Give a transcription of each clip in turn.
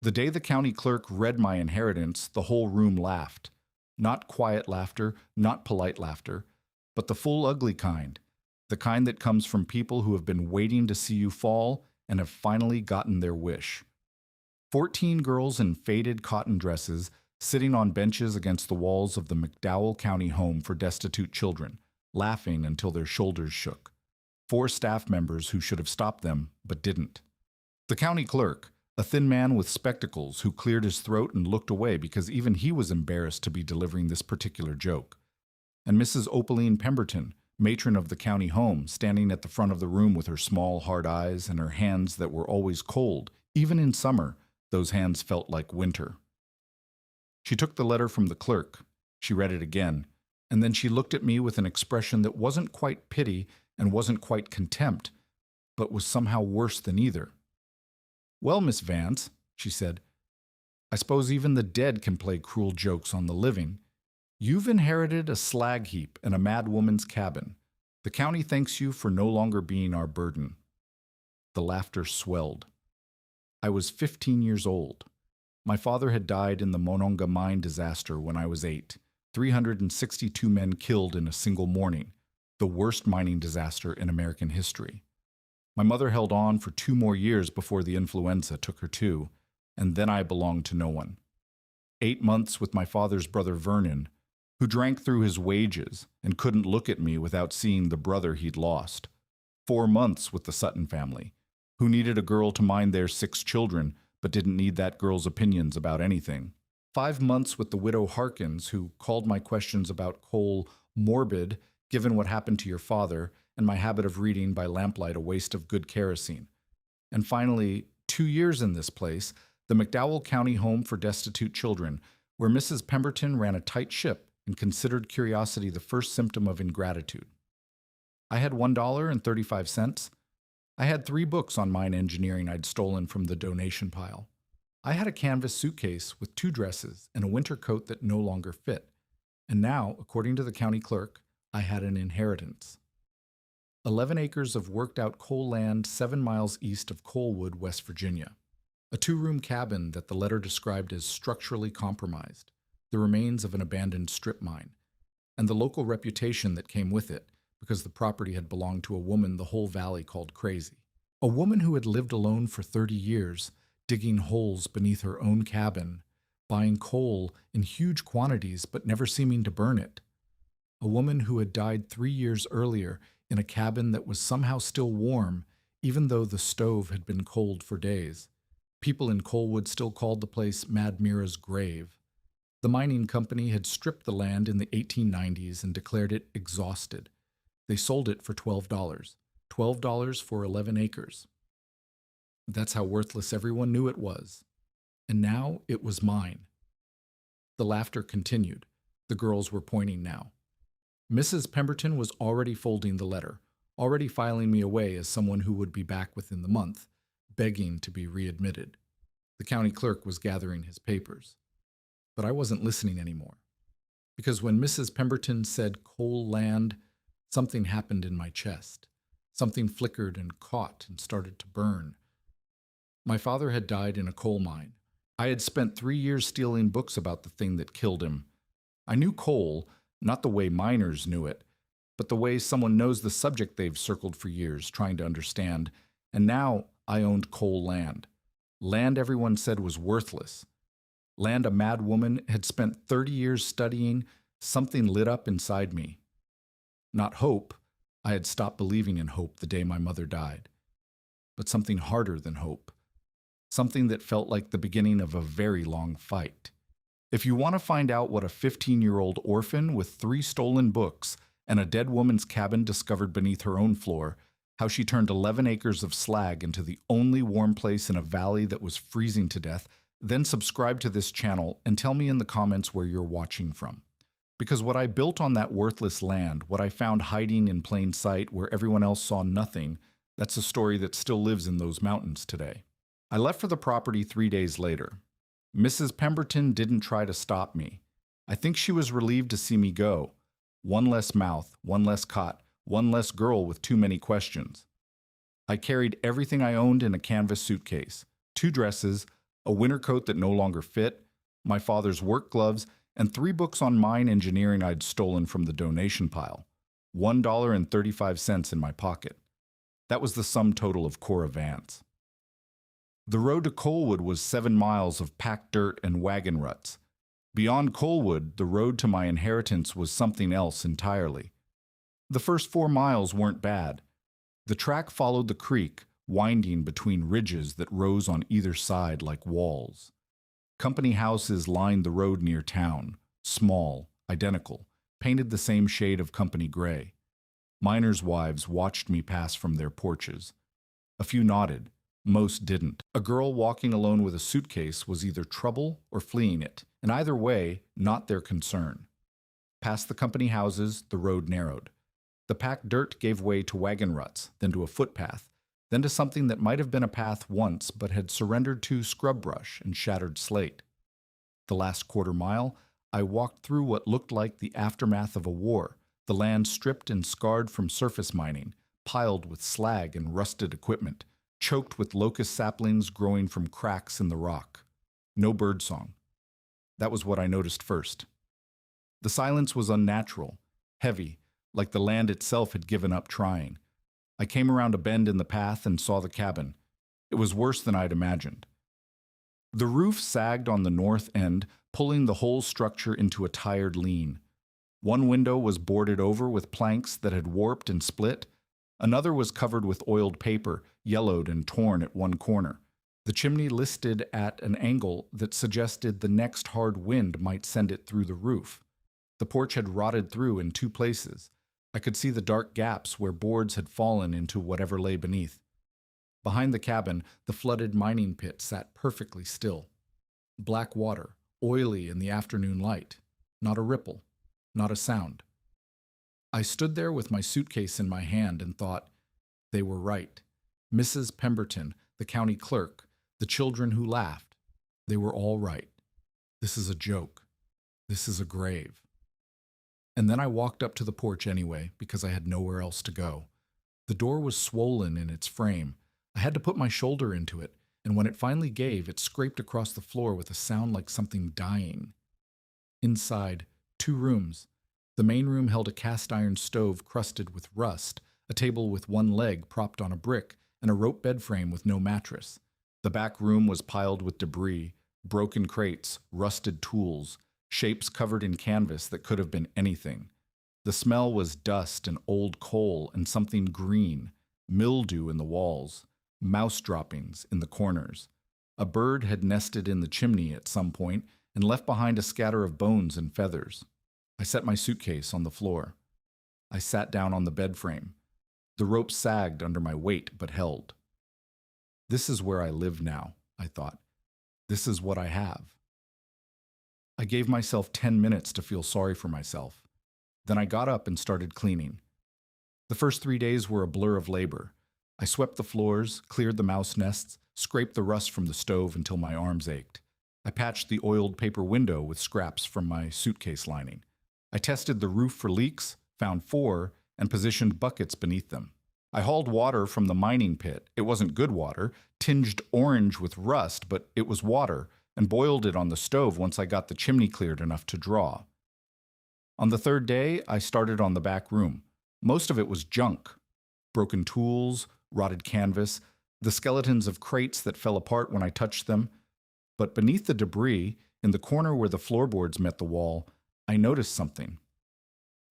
The day the county clerk read my inheritance, the whole room laughed. Not quiet laughter, not polite laughter, but the full ugly kind. The kind that comes from people who have been waiting to see you fall and have finally gotten their wish. 14 girls in faded cotton dresses sitting on benches against the walls of the McDowell County Home for Destitute Children, laughing until their shoulders shook. 4 staff members who should have stopped them, but didn't. The county clerk, a thin man with spectacles who cleared his throat and looked away because even he was embarrassed to be delivering this particular joke. And Mrs. Opaline Pemberton, matron of the county home, standing at the front of the room with her small, hard eyes and her hands that were always cold. Even in summer, those hands felt like winter. She took the letter from the clerk. She read it again, and then she looked at me with an expression that wasn't quite pity and wasn't quite contempt, but was somehow worse than either. "Well, Miss Vance," she said, "I suppose even the dead can play cruel jokes on the living. You've inherited a slag heap and a mad woman's cabin. The county thanks you for no longer being our burden." The laughter swelled. I was 15 years old. My father had died in the Monongah mine disaster when I was 8. 362 men killed in a single morning, the worst mining disaster in American history. My mother held on for 2 more years before the influenza took her too, and then I belonged to no one. 8 months with my father's brother Vernon, who drank through his wages and couldn't look at me without seeing the brother he'd lost. 4 months with the Sutton family, who needed a girl to mind their 6 children, but didn't need that girl's opinions about anything. 5 months with the widow Harkins, who called my questions about coal morbid, given what happened to your father, and my habit of reading by lamplight a waste of good kerosene. And finally, 2 years in this place, the McDowell County Home for Destitute Children, where Mrs. Pemberton ran a tight ship and considered curiosity the first symptom of ingratitude. I had $1.35. I had 3 books on mine engineering I'd stolen from the donation pile. I had a canvas suitcase with 2 dresses and a winter coat that no longer fit. And now, according to the county clerk, I had an inheritance. 11 acres of worked-out coal land 7 miles east of Coalwood, West Virginia. A 2-room cabin that the letter described as structurally compromised, the remains of an abandoned strip mine, and the local reputation that came with it, because the property had belonged to a woman the whole valley called crazy. A woman who had lived alone for 30 years, digging holes beneath her own cabin, buying coal in huge quantities but never seeming to burn it. A woman who had died 3 years earlier in a cabin that was somehow still warm, even though the stove had been cold for days. People in Coalwood still called the place Mad Mira's grave. The mining company had stripped the land in the 1890s and declared it exhausted. They sold it for $12. $12 for 11 acres. That's how worthless everyone knew it was. And now it was mine. The laughter continued. The girls were pointing now. Mrs. Pemberton was already folding the letter, already filing me away as someone who would be back within the month, begging to be readmitted. The county clerk was gathering his papers. But I wasn't listening anymore. Because when Mrs. Pemberton said coal land, something happened in my chest. Something flickered and caught and started to burn. My father had died in a coal mine. I had spent 3 years stealing books about the thing that killed him. I knew coal, not the way miners knew it, but the way someone knows the subject they've circled for years, trying to understand. And now I owned coal land. Land everyone said was worthless. Land a mad woman had spent 30 years studying. Something lit up inside me. Not hope. I had stopped believing in hope the day my mother died. But something harder than hope. Something that felt like the beginning of a very long fight. If you want to find out what a 15-year-old orphan with 3 stolen books and a dead woman's cabin discovered beneath her own floor, how she turned 11 acres of slag into the only warm place in a valley that was freezing to death, then subscribe to this channel and tell me in the comments where you're watching from. Because what I built on that worthless land, what I found hiding in plain sight where everyone else saw nothing, that's a story that still lives in those mountains today. I left for the property 3 days later. Mrs. Pemberton didn't try to stop me. I think she was relieved to see me go. One less mouth, one less cot, one less girl with too many questions. I carried everything I owned in a canvas suitcase, 2 dresses, a winter coat that no longer fit, my father's work gloves, and 3 books on mine engineering I'd stolen from the donation pile. $1.35 in my pocket. That was the sum total of Cora Vance. The road to Colwood was 7 miles of packed dirt and wagon ruts. Beyond Colwood, the road to my inheritance was something else entirely. The first 4 miles weren't bad. The track followed the creek, winding between ridges that rose on either side like walls. Company houses lined the road near town, small, identical, painted the same shade of company gray. Miners' wives watched me pass from their porches. A few nodded. Most didn't. A girl walking alone with a suitcase was either trouble or fleeing it, and either way, not their concern. Past the company houses, the road narrowed. The packed dirt gave way to wagon ruts, then to a footpath, then to something that might have been a path once but had surrendered to scrub brush and shattered slate. The last quarter mile, I walked through what looked like the aftermath of a war, the land stripped and scarred from surface mining, piled with slag and rusted equipment, choked with locust saplings growing from cracks in the rock. No birdsong. That was what I noticed first. The silence was unnatural, heavy, like the land itself had given up trying. I came around a bend in the path and saw the cabin. It was worse than I'd imagined. The roof sagged on the north end, pulling the whole structure into a tired lean. One window was boarded over with planks that had warped and split. Another was covered with oiled paper, yellowed and torn at one corner. The chimney listed at an angle that suggested the next hard wind might send it through the roof. The porch had rotted through in 2 places. I could see the dark gaps where boards had fallen into whatever lay beneath. Behind the cabin, the flooded mining pit sat perfectly still. Black water, oily in the afternoon light. Not a ripple, not a sound. I stood there with my suitcase in my hand and thought, they were right. Mrs. Pemberton, the county clerk, the children who laughed, they were all right. This is a joke. This is a grave. And then I walked up to the porch anyway, because I had nowhere else to go. The door was swollen in its frame. I had to put my shoulder into it, and when it finally gave, it scraped across the floor with a sound like something dying. Inside, 2 rooms. The main room held a cast-iron stove crusted with rust, a table with one leg propped on a brick, and a rope bed frame with no mattress. The back room was piled with debris, broken crates, rusted tools, shapes covered in canvas that could have been anything. The smell was dust and old coal and something green, mildew in the walls, mouse droppings in the corners. A bird had nested in the chimney at some point and left behind a scatter of bones and feathers. I set my suitcase on the floor. I sat down on the bed frame. The rope sagged under my weight but held. This is where I live now, I thought. This is what I have. I gave myself 10 minutes to feel sorry for myself. Then I got up and started cleaning. The first 3 days were a blur of labor. I swept the floors, cleared the mouse nests, scraped the rust from the stove until my arms ached. I patched the oiled paper window with scraps from my suitcase lining. I tested the roof for leaks, found 4, and positioned buckets beneath them. I hauled water from the mining pit. It wasn't good water, tinged orange with rust, but it was water, and boiled it on the stove once I got the chimney cleared enough to draw. On the 3rd day, I started on the back room. Most of it was junk. Broken tools, rotted canvas, the skeletons of crates that fell apart when I touched them. But beneath the debris, in the corner where the floorboards met the wall, I noticed something.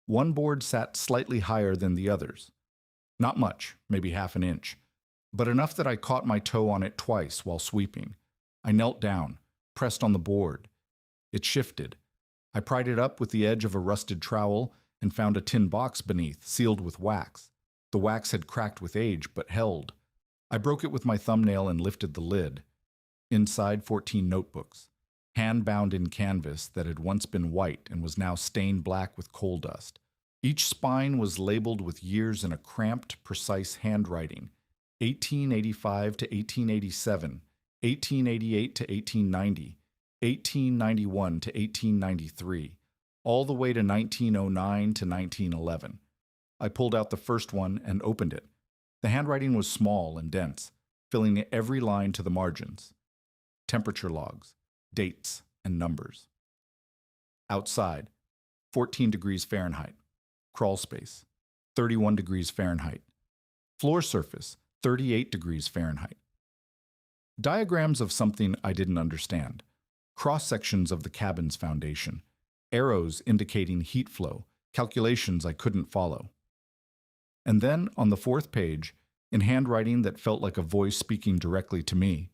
One board sat slightly higher than the others. Not much, maybe half an inch, but enough that I caught my toe on it twice while sweeping. I knelt down, pressed on the board. It shifted. I pried it up with the edge of a rusted trowel and found a tin box beneath, sealed with wax. The wax had cracked with age, but held. I broke it with my thumbnail and lifted the lid. Inside, 14 notebooks, hand-bound in canvas that had once been white and was now stained black with coal dust. Each spine was labeled with years in a cramped, precise handwriting. 1885 to 1887, 1888 to 1890, 1891 to 1893, all the way to 1909 to 1911. I pulled out the first one and opened it. The handwriting was small and dense, filling every line to the margins. temperature logs, dates, and numbers. Outside, 14 degrees Fahrenheit. Crawl space, 31 degrees Fahrenheit. Floor surface, 38 degrees Fahrenheit. Diagrams of something I didn't understand. Cross-sections of the cabin's foundation. Arrows indicating heat flow, calculations I couldn't follow. And then, on the fourth page, in handwriting that felt like a voice speaking directly to me,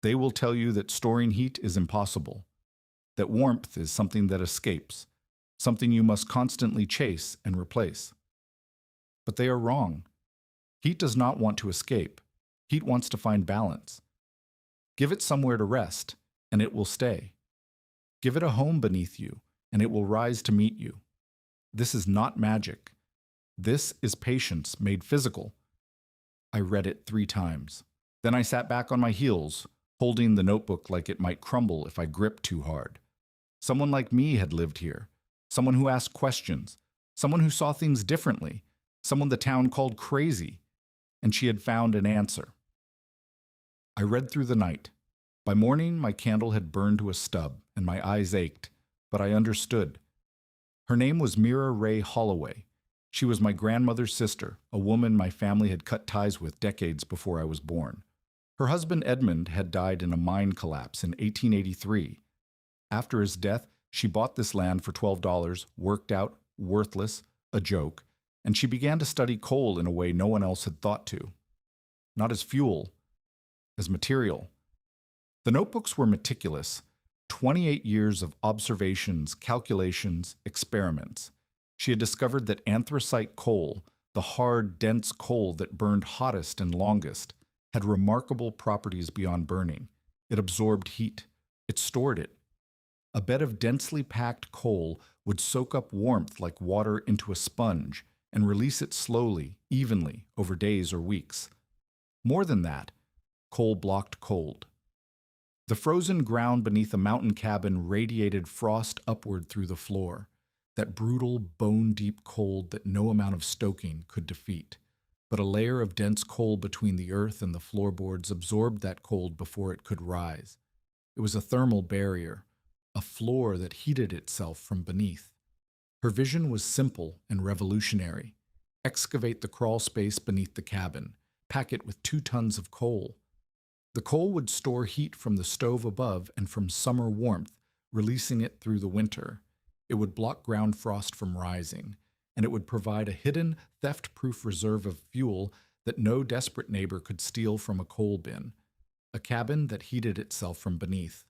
they will tell you that storing heat is impossible, that warmth is something that escapes, something you must constantly chase and replace. But they are wrong. Heat does not want to escape. Heat wants to find balance. Give it somewhere to rest, and it will stay. Give it a home beneath you, and it will rise to meet you. This is not magic. This is patience made physical. I read it 3 times. Then I sat back on my heels, holding the notebook like it might crumble if I gripped too hard. Someone like me had lived here. Someone who asked questions. Someone who saw things differently. Someone the town called crazy. And she had found an answer. I read through the night. By morning, my candle had burned to a stub, and my eyes ached, but I understood. Her name was Mira Ray Holloway. She was my grandmother's sister, a woman my family had cut ties with decades before I was born. Her husband Edmund had died in a mine collapse in 1883. After his death, she bought this land for $12, worked out, worthless, a joke, and she began to study coal in a way no one else had thought to. Not as fuel, as material. The notebooks were meticulous, 28 years of observations, calculations, experiments. She had discovered that anthracite coal, the hard, dense coal that burned hottest and longest, had remarkable properties beyond burning. It absorbed heat. It stored it. A bed of densely packed coal would soak up warmth like water into a sponge and release it slowly, evenly, over days or weeks. More than that, coal blocked cold. The frozen ground beneath a mountain cabin radiated frost upward through the floor, that brutal, bone-deep cold that no amount of stoking could defeat. But a layer of dense coal between the earth and the floorboards absorbed that cold before it could rise. It was a thermal barrier, a floor that heated itself from beneath. Her vision was simple and revolutionary. Excavate the crawl space beneath the cabin, pack it with 2 tons of coal. The coal would store heat from the stove above and from summer warmth, releasing it through the winter. It would block ground frost from rising, and it would provide a hidden, theft-proof reserve of fuel that no desperate neighbor could steal from a coal bin. A cabin that heated itself from beneath.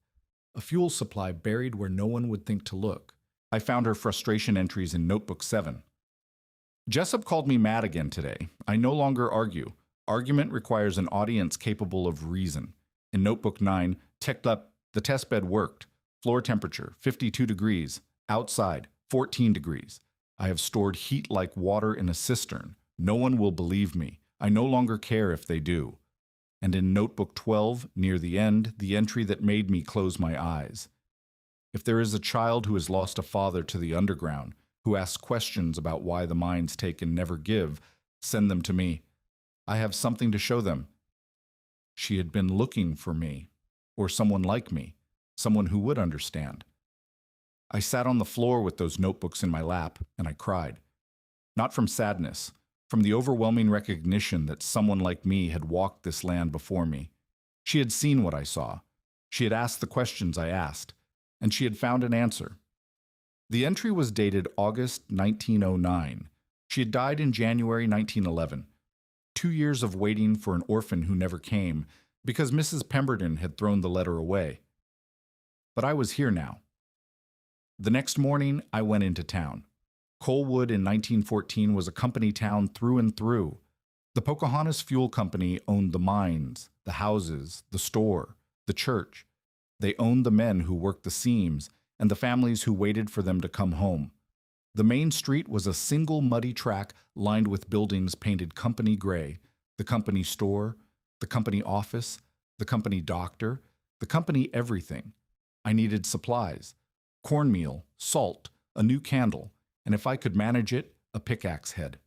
A fuel supply buried where no one would think to look. I found her frustration entries in Notebook 7. Jessup called me mad again today. I no longer argue. Argument requires an audience capable of reason. In Notebook 9, ticked up, the test bed worked. Floor temperature, 52 degrees. Outside, 14 degrees. I have stored heat like water in a cistern. No one will believe me. I no longer care if they do. And in Notebook 12, near the end, the entry that made me close my eyes. If there is a child who has lost a father to the underground, who asks questions about why the mines take and never give, send them to me. I have something to show them. She had been looking for me, or someone like me, someone who would understand. I sat on the floor with those notebooks in my lap, and I cried. Not from sadness, from the overwhelming recognition that someone like me had walked this land before me. She had seen what I saw. She had asked the questions I asked, and she had found an answer. The entry was dated August 1909. She had died in January 1911. 2 years of waiting for an orphan who never came, because Mrs. Pemberton had thrown the letter away. But I was here now. The next morning, I went into town. Coalwood in 1914 was a company town through and through. The Pocahontas Fuel Company owned the mines, the houses, the store, the church. They owned the men who worked the seams and the families who waited for them to come home. The main street was a single muddy track lined with buildings painted company gray, the company store, the company office, the company doctor, the company everything. I needed supplies, cornmeal, salt, a new candle, and if I could manage it, a pickaxe head.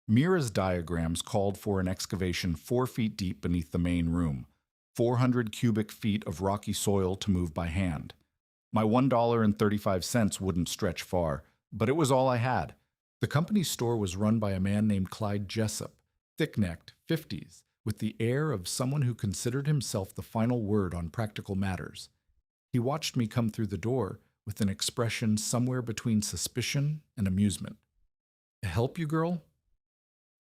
Mira's diagrams called for an excavation 4 feet deep beneath the main room. 400 cubic feet of rocky soil to move by hand. My $1.35 wouldn't stretch far, but it was all I had. The company's store was run by a man named Clyde Jessup, thick-necked, 50s, with the air of someone who considered himself the final word on practical matters. He watched me come through the door with an expression somewhere between suspicion and amusement. "Help you, girl?"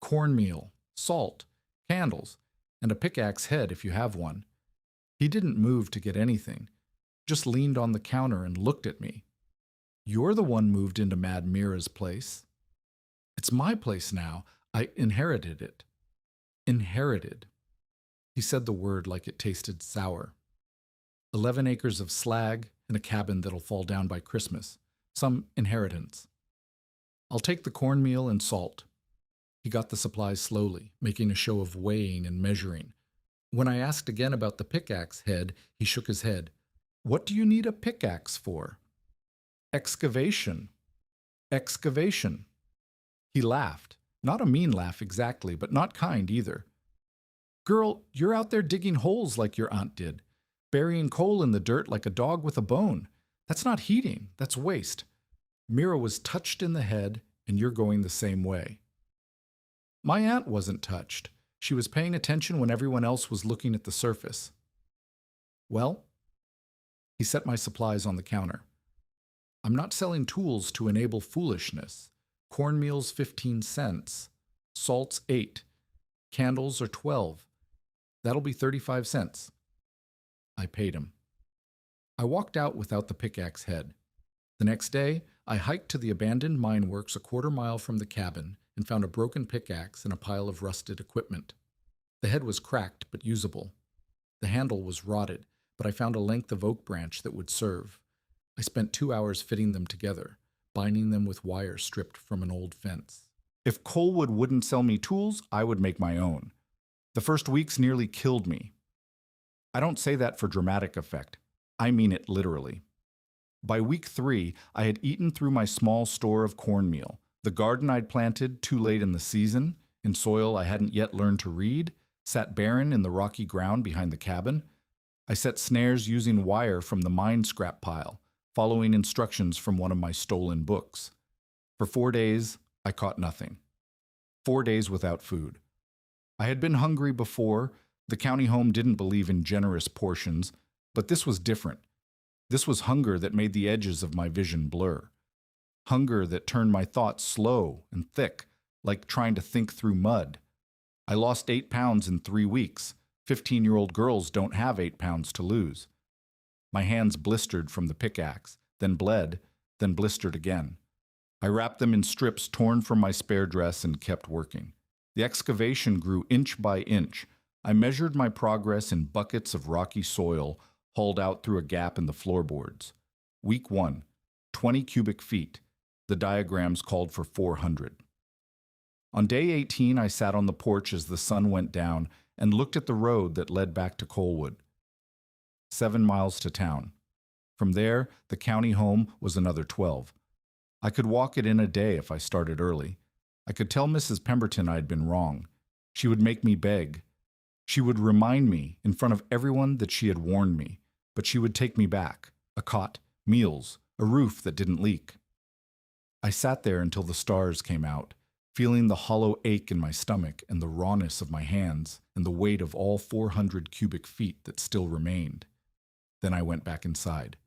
"Cornmeal, salt, candles, and a pickaxe head if you have one." He didn't move to get anything, just leaned on the counter and looked at me. "You're the one moved into Mad Mira's place." "It's my place now. I inherited it." Inherited. He said the word like it tasted sour. 11 acres of slag and a cabin that'll fall down by Christmas. Some inheritance. "I'll take the cornmeal and salt." He got the supplies slowly, making a show of weighing and measuring. When I asked again about the pickaxe head, he shook his head. "What do you need a pickaxe for?" "Excavation." "Excavation." He laughed. Not a mean laugh exactly, but not kind either. "Girl, you're out there digging holes like your aunt did, burying coal in the dirt like a dog with a bone. That's not heating, that's waste. Mira was touched in the head, and you're going the same way." My aunt wasn't touched. She was paying attention when everyone else was looking at the surface. "Well?" He set my supplies on the counter. "I'm not selling tools to enable foolishness. Cornmeal's 15 cents. Salt's 8. Candles are 12. That'll be 35 cents. I paid him. I walked out without the pickaxe head. The next day, I hiked to the abandoned mine works a quarter-mile from the cabin and found a broken pickaxe and a pile of rusted equipment. The head was cracked but usable. The handle was rotted, but I found a length of oak branch that would serve. I spent 2 hours fitting them together, binding them with wire stripped from an old fence. If Colwood wouldn't sell me tools, I would make my own. The first weeks nearly killed me. I don't say that for dramatic effect. I mean it literally. By week 3, I had eaten through my small store of cornmeal, the garden I'd planted too late in the season, in soil I hadn't yet learned to read, sat barren in the rocky ground behind the cabin. I set snares using wire from the mine scrap pile, following instructions from one of my stolen books. For 4 days, I caught nothing. 4 days without food. I had been hungry before. The county home didn't believe in generous portions, but this was different. This was hunger that made the edges of my vision blur. Hunger that turned my thoughts slow and thick, like trying to think through mud. I lost 8 pounds in 3 weeks. 15-year-old girls don't have 8 pounds to lose. My hands blistered from the pickaxe, then bled, then blistered again. I wrapped them in strips torn from my spare dress and kept working. The excavation grew inch by inch. I measured my progress in buckets of rocky soil hauled out through a gap in the floorboards. Week 1, 20 cubic feet. The diagrams called for 400. On day 18, I sat on the porch as the sun went down and looked at the road that led back to Colwood. 7 miles to town. From there, the county home was another 12. I could walk it in a day if I started early. I could tell Mrs. Pemberton I had been wrong. She would make me beg. She would remind me in front of everyone that she had warned me, but she would take me back. A cot, meals, a roof that didn't leak. I sat there until the stars came out, feeling the hollow ache in my stomach and the rawness of my hands and the weight of all 400 cubic feet that still remained. Then I went back inside.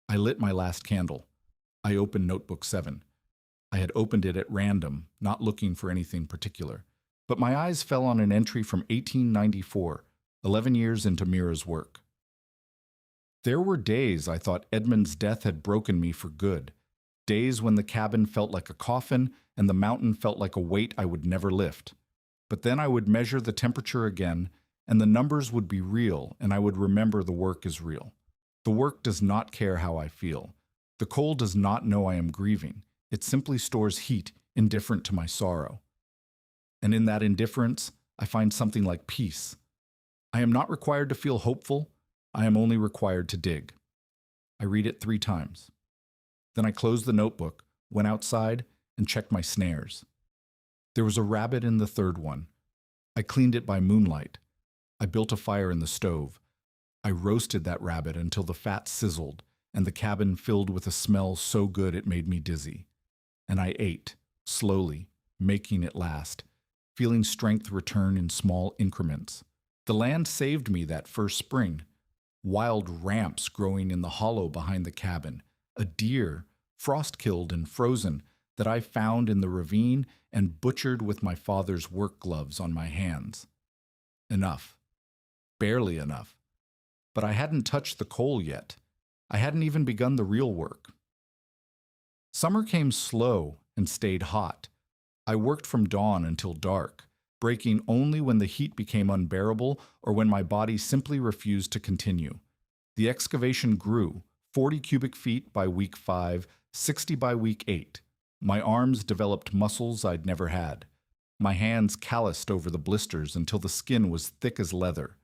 I lit my last candle. I opened Notebook 7. I had opened it at random, not looking for anything particular. But my eyes fell on an entry from 1894, 11 years into Mira's work. There were days I thought Edmund's death had broken me for good. Days when the cabin felt like a coffin and the mountain felt like a weight I would never lift. But then I would measure the temperature again, and the numbers would be real, and I would remember the work is real. The work does not care how I feel. The coal does not know I am grieving. It simply stores heat, indifferent to my sorrow. And in that indifference, I find something like peace. I am not required to feel hopeful. I am only required to dig. I read it 3 times. Then I closed the notebook, went outside, and checked my snares. There was a rabbit in the 3rd one. I cleaned it by moonlight. I built a fire in the stove. I roasted that rabbit until the fat sizzled and the cabin filled with a smell so good it made me dizzy. And I ate, slowly, making it last, feeling strength return in small increments. The land saved me that first spring. Wild ramps growing in the hollow behind the cabin, a deer, frost-killed and frozen, that I found in the ravine and butchered with my father's work gloves on my hands. Enough. Barely enough. But I hadn't touched the coal yet. I hadn't even begun the real work. Summer came slow and stayed hot. I worked from dawn until dark, breaking only when the heat became unbearable or when my body simply refused to continue. The excavation grew, 40 cubic feet by week 5, 60 by week 8. My arms developed muscles I'd never had. My hands calloused over the blisters until the skin was thick as leather.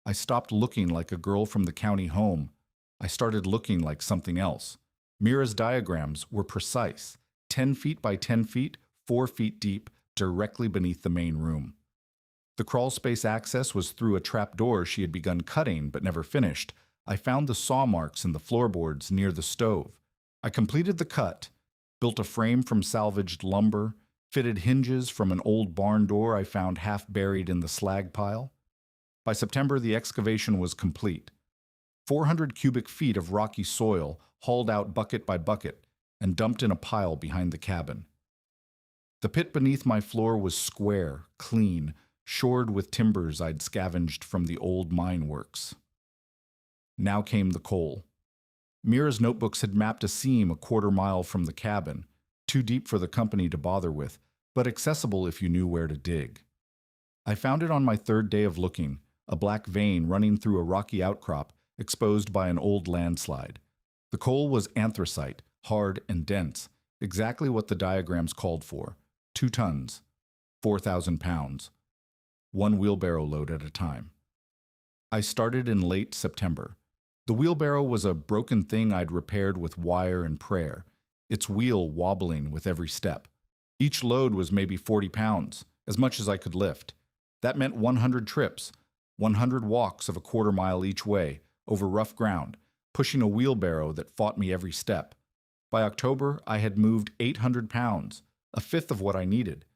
I stopped looking like a girl from the county home. I started looking like something else. Mira's diagrams were precise, 10 feet by 10 feet, 4 feet deep, directly beneath the main room. The crawl space access was through a trap door she had begun cutting but never finished. I found the saw marks in the floorboards near the stove. I completed the cut, built a frame from salvaged lumber, fitted hinges from an old barn door I found half buried in the slag pile. By September, the excavation was complete. 400 cubic feet of rocky soil hauled out bucket by bucket and dumped in a pile behind the cabin. The pit beneath my floor was square, clean, shored with timbers I'd scavenged from the old mine works. Now came the coal. Mira's notebooks had mapped a seam a quarter-mile from the cabin, too deep for the company to bother with, but accessible if you knew where to dig. I found it on my third day of looking, a black vein running through a rocky outcrop exposed by an old landslide. The coal was anthracite, hard and dense, exactly what the diagrams called for. 2 tons, 4,000 pounds, 1 wheelbarrow load at a time. I started in late September. The wheelbarrow was a broken thing I'd repaired with wire and prayer, its wheel wobbling with every step. Each load was maybe 40 pounds, as much as I could lift. That meant 100 trips, 100 walks of a quarter mile each way, over rough ground, pushing a wheelbarrow that fought me every step. By October, I had moved 800 pounds, a fifth of what I needed.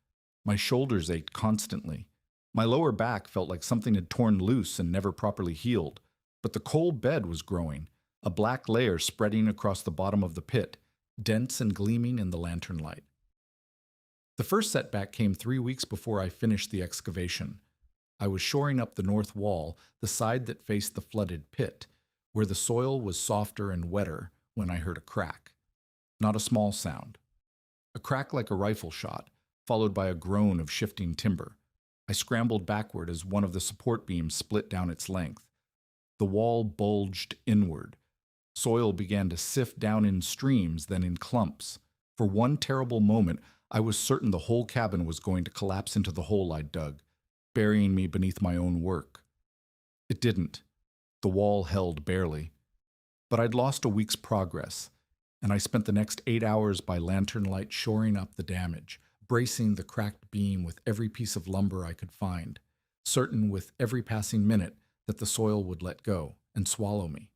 My shoulders ached constantly. My lower back felt like something had torn loose and never properly healed. But the coal bed was growing, a black layer spreading across the bottom of the pit, dense and gleaming in the lantern light. The first setback came 3 weeks before I finished the excavation. I was shoring up the north wall, the side that faced the flooded pit, where the soil was softer and wetter, when I heard a crack. Not a small sound. A crack like a rifle shot, followed by a groan of shifting timber. I scrambled backward as one of the support beams split down its length. The wall bulged inward. Soil began to sift down in streams, then in clumps. For one terrible moment, I was certain the whole cabin was going to collapse into the hole I'd dug, burying me beneath my own work. It didn't. The wall held barely. But I'd lost a week's progress, and I spent the next 8 hours by lantern light shoring up the damage, bracing the cracked beam with every piece of lumber I could find, certain with every passing minute that the soil would let go and swallow me.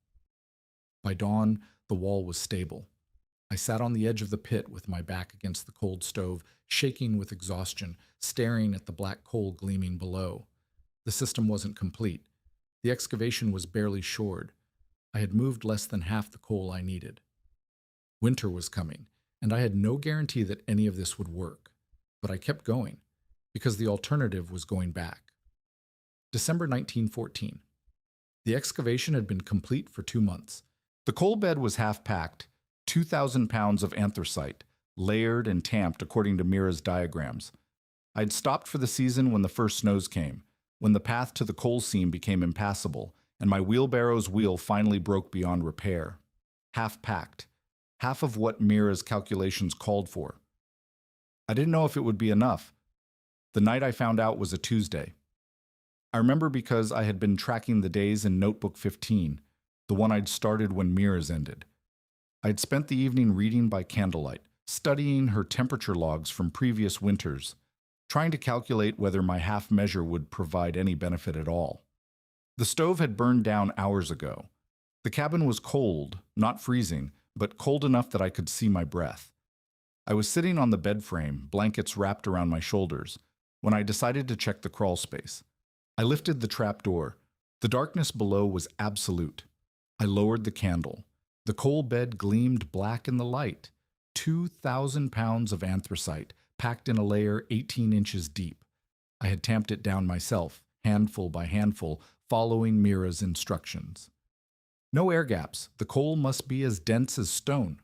By dawn, the wall was stable. I sat on the edge of the pit with my back against the cold stove, shaking with exhaustion, staring at the black coal gleaming below. The system wasn't complete. The excavation was barely shored. I had moved less than half the coal I needed. Winter was coming, and I had no guarantee that any of this would work. But I kept going, because the alternative was going back. December 1914. The excavation had been complete for 2 months. The coal bed was half packed, 2,000 pounds of anthracite, layered and tamped according to Mira's diagrams. I'd stopped for the season when the first snows came, when the path to the coal seam became impassable, and my wheelbarrow's wheel finally broke beyond repair. Half packed, half of what Mira's calculations called for. I didn't know if it would be enough. The night I found out was a Tuesday. I remember because I had been tracking the days in Notebook 15, the one I'd started when Mira's ended. I'd spent the evening reading by candlelight, studying her temperature logs from previous winters, trying to calculate whether my half measure would provide any benefit at all. The stove had burned down hours ago. The cabin was cold, not freezing, but cold enough that I could see my breath. I was sitting on the bed frame, blankets wrapped around my shoulders, when I decided to check the crawl space. I lifted the trap door. The darkness below was absolute. I lowered the candle. The coal bed gleamed black in the light. 2,000 pounds of anthracite, packed in a layer 18 inches deep. I had tamped it down myself, handful by handful, following Mira's instructions. No air gaps. The coal must be as dense as stone.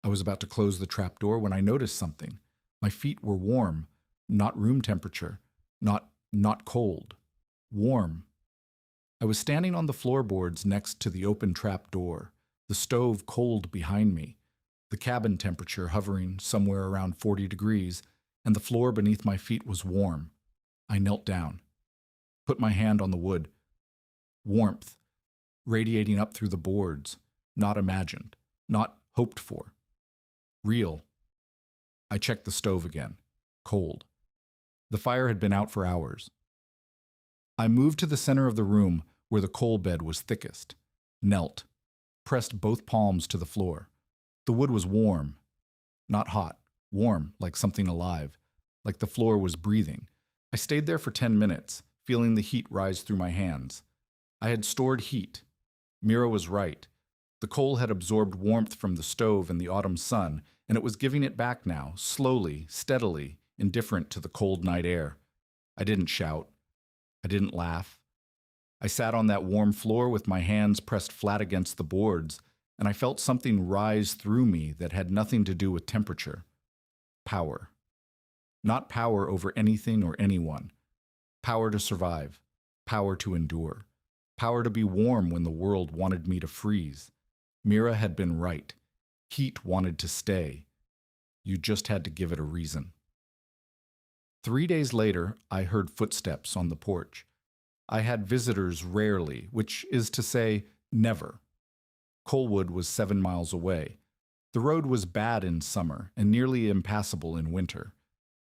I was about to close the trap door when I noticed something. My feet were warm, not room temperature, not cold. Warm. I was standing on the floorboards next to the open trap door, the stove cold behind me, the cabin temperature hovering somewhere around 40 degrees, and the floor beneath my feet was warm. I knelt down, put my hand on the wood. Warmth, radiating up through the boards, not imagined, not hoped for. Real. I checked the stove again. Cold. The fire had been out for hours. I moved to the center of the room where the coal bed was thickest, knelt, pressed both palms to the floor. The wood was warm, not hot, warm like something alive, like the floor was breathing. I stayed there for 10 minutes, feeling the heat rise through my hands. I had stored heat. Mira was right. The coal had absorbed warmth from the stove and the autumn sun, and it was giving it back now, slowly, steadily, indifferent to the cold night air. I didn't shout. I didn't laugh. I sat on that warm floor with my hands pressed flat against the boards, and I felt something rise through me that had nothing to do with temperature. Power. Not power over anything or anyone. Power to survive. Power to endure. Power to be warm when the world wanted me to freeze. Mira had been right. Heat wanted to stay. You just had to give it a reason. 3 days later, I heard footsteps on the porch. I had visitors rarely, which is to say, never. Coalwood was 7 miles away. The road was bad in summer and nearly impassable in winter.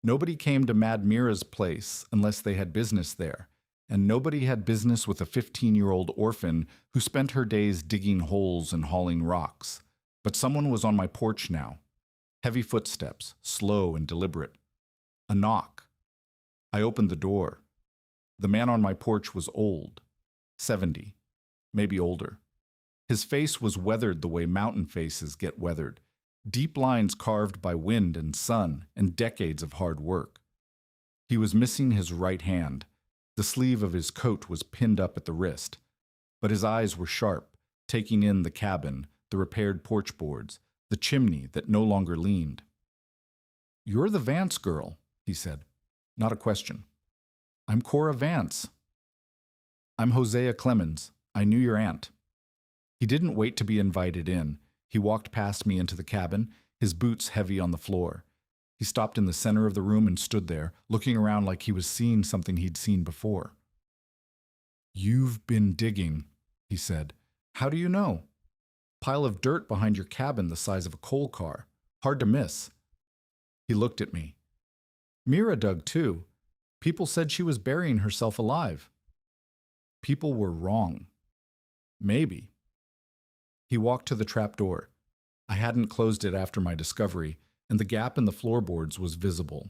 Nobody came to Mad Mira's place unless they had business there, and nobody had business with a 15-year-old orphan who spent her days digging holes and hauling rocks. But someone was on my porch now. Heavy footsteps, slow and deliberate. A knock. I opened the door. The man on my porch was old, 70, maybe older. His face was weathered the way mountain faces get weathered, deep lines carved by wind and sun and decades of hard work. He was missing his right hand. The sleeve of his coat was pinned up at the wrist, but his eyes were sharp, taking in the cabin, the repaired porch boards, the chimney that no longer leaned. "You're the Vance girl," he said. Not a question. "I'm Cora Vance." "I'm Hosea Clemens. I knew your aunt." He didn't wait to be invited in. He walked past me into the cabin, his boots heavy on the floor. He stopped in the center of the room and stood there, looking around like he was seeing something he'd seen before. "You've been digging," he said. "How do you know?" "Pile of dirt behind your cabin the size of a coal car. Hard to miss." He looked at me. "Mira dug too. People said she was burying herself alive." "People were wrong." "Maybe." He walked to the trapdoor. I hadn't closed it after my discovery, and the gap in the floorboards was visible.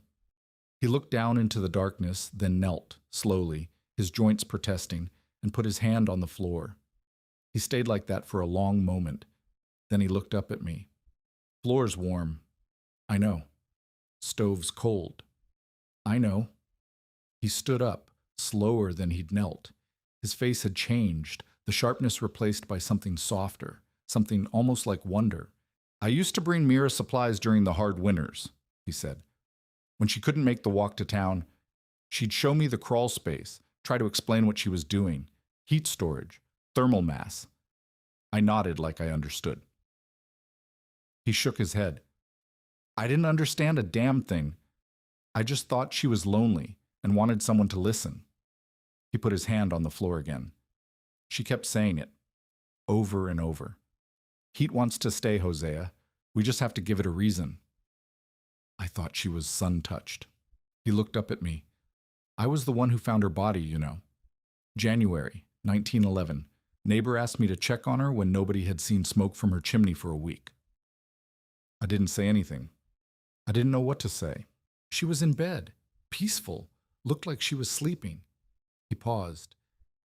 He looked down into the darkness, then knelt, slowly, his joints protesting, and put his hand on the floor. He stayed like that for a long moment. Then he looked up at me. "Floor's warm." "I know." "Stove's cold." "I know." He stood up, slower than he'd knelt. His face had changed, the sharpness replaced by something softer, something almost like wonder. "I used to bring Mira supplies during the hard winters," he said. "When she couldn't make the walk to town, she'd show me the crawl space, try to explain what she was doing. Heat storage, thermal mass." I nodded like I understood. He shook his head. "I didn't understand a damn thing. I just thought she was lonely and wanted someone to listen." He put his hand on the floor again. She kept saying it, over and over. "Heat wants to stay, Hosea. We just have to give it a reason." I thought she was sun-touched. He looked up at me. "I was the one who found her body, you know. January, 1911. Neighbor asked me to check on her when nobody had seen smoke from her chimney for a week. I didn't say anything. I didn't know what to say. She was in bed, peaceful, looked like she was sleeping. He paused.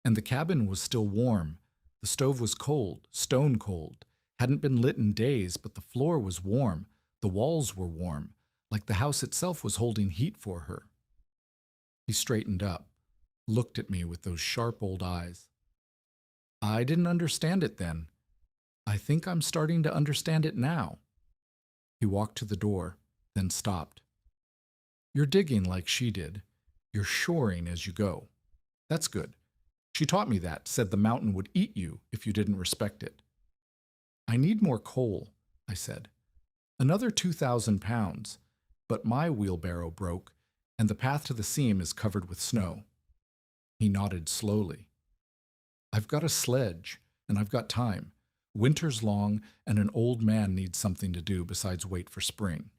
And the cabin was still warm. The stove was cold, stone cold. Hadn't been lit in days, but the floor was warm. The walls were warm, like the house itself was holding heat for her. He straightened up, looked at me with those sharp old eyes. I didn't understand it then. I think I'm starting to understand it now. He walked to the door, then stopped. You're digging like she did. You're shoring as you go. That's good. She taught me that, said the mountain would eat you if you didn't respect it. I need more coal, I said. Another 2,000 pounds, but my wheelbarrow broke, and the path to the seam is covered with snow. He nodded slowly. I've got a sledge, and I've got time. Winter's long, and an old man needs something to do besides wait for spring.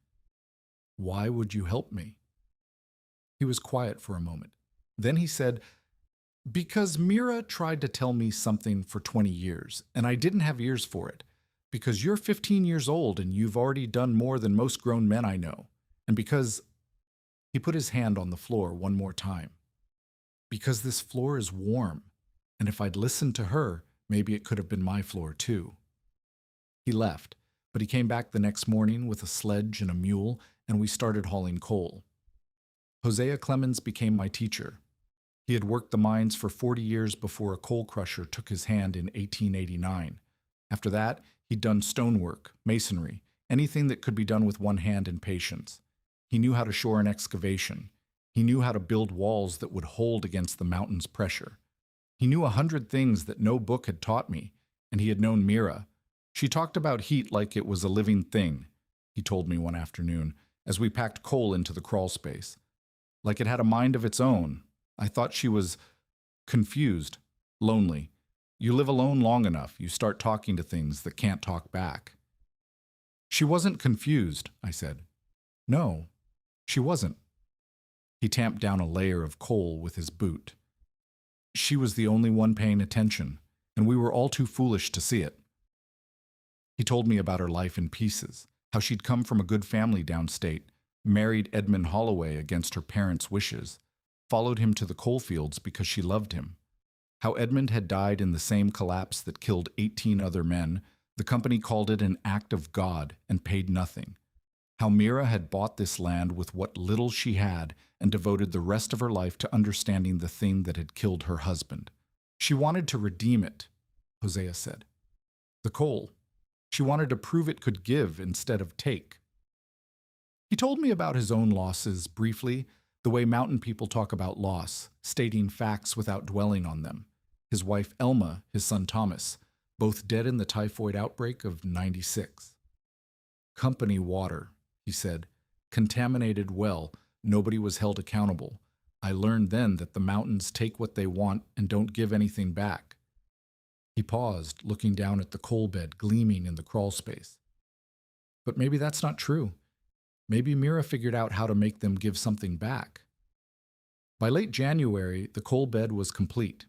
Why would you help me? He was quiet for a moment. Then he said, because Mira tried to tell me something for 20 years, and I didn't have ears for it. Because you're 15 years old and you've already done more than most grown men I know. And because... He put his hand on the floor one more time. Because this floor is warm, and if I'd listened to her, maybe it could have been my floor too. He left, but he came back the next morning with a sledge and a mule, and we started hauling coal. Hosea Clemens became my teacher. He had worked the mines for 40 years before a coal crusher took his hand in 1889. After that, he'd done stonework, masonry, anything that could be done with one hand and patience. He knew how to shore an excavation. He knew how to build walls that would hold against the mountain's pressure. He knew 100 things that no book had taught me, and he had known Mira. She talked about heat like it was a living thing, he told me one afternoon, as we packed coal into the crawl space. Like it had a mind of its own. I thought she was confused, lonely. You live alone long enough, you start talking to things that can't talk back. She wasn't confused, I said. No, she wasn't. He tamped down a layer of coal with his boot. She was the only one paying attention, and we were all too foolish to see it. He told me about her life in pieces, how she'd come from a good family downstate, married Edmund Holloway against her parents' wishes, followed him to the coalfields because she loved him, how Edmund had died in the same collapse that killed 18 other men. The company called it an act of God and paid nothing. How Mira had bought this land with what little she had and devoted the rest of her life to understanding the thing that had killed her husband. She wanted to redeem it, Hosea said. The coal. She wanted to prove it could give instead of take. He told me about his own losses briefly, the way mountain people talk about loss, stating facts without dwelling on them. His wife Elma, his son Thomas, both dead in the typhoid outbreak of '96. Company water, he said, contaminated well, nobody was held accountable. I learned then that the mountains take what they want and don't give anything back. He paused, looking down at the coal bed gleaming in the crawl space. But maybe that's not true. Maybe Mira figured out how to make them give something back. By late January, the coal bed was complete.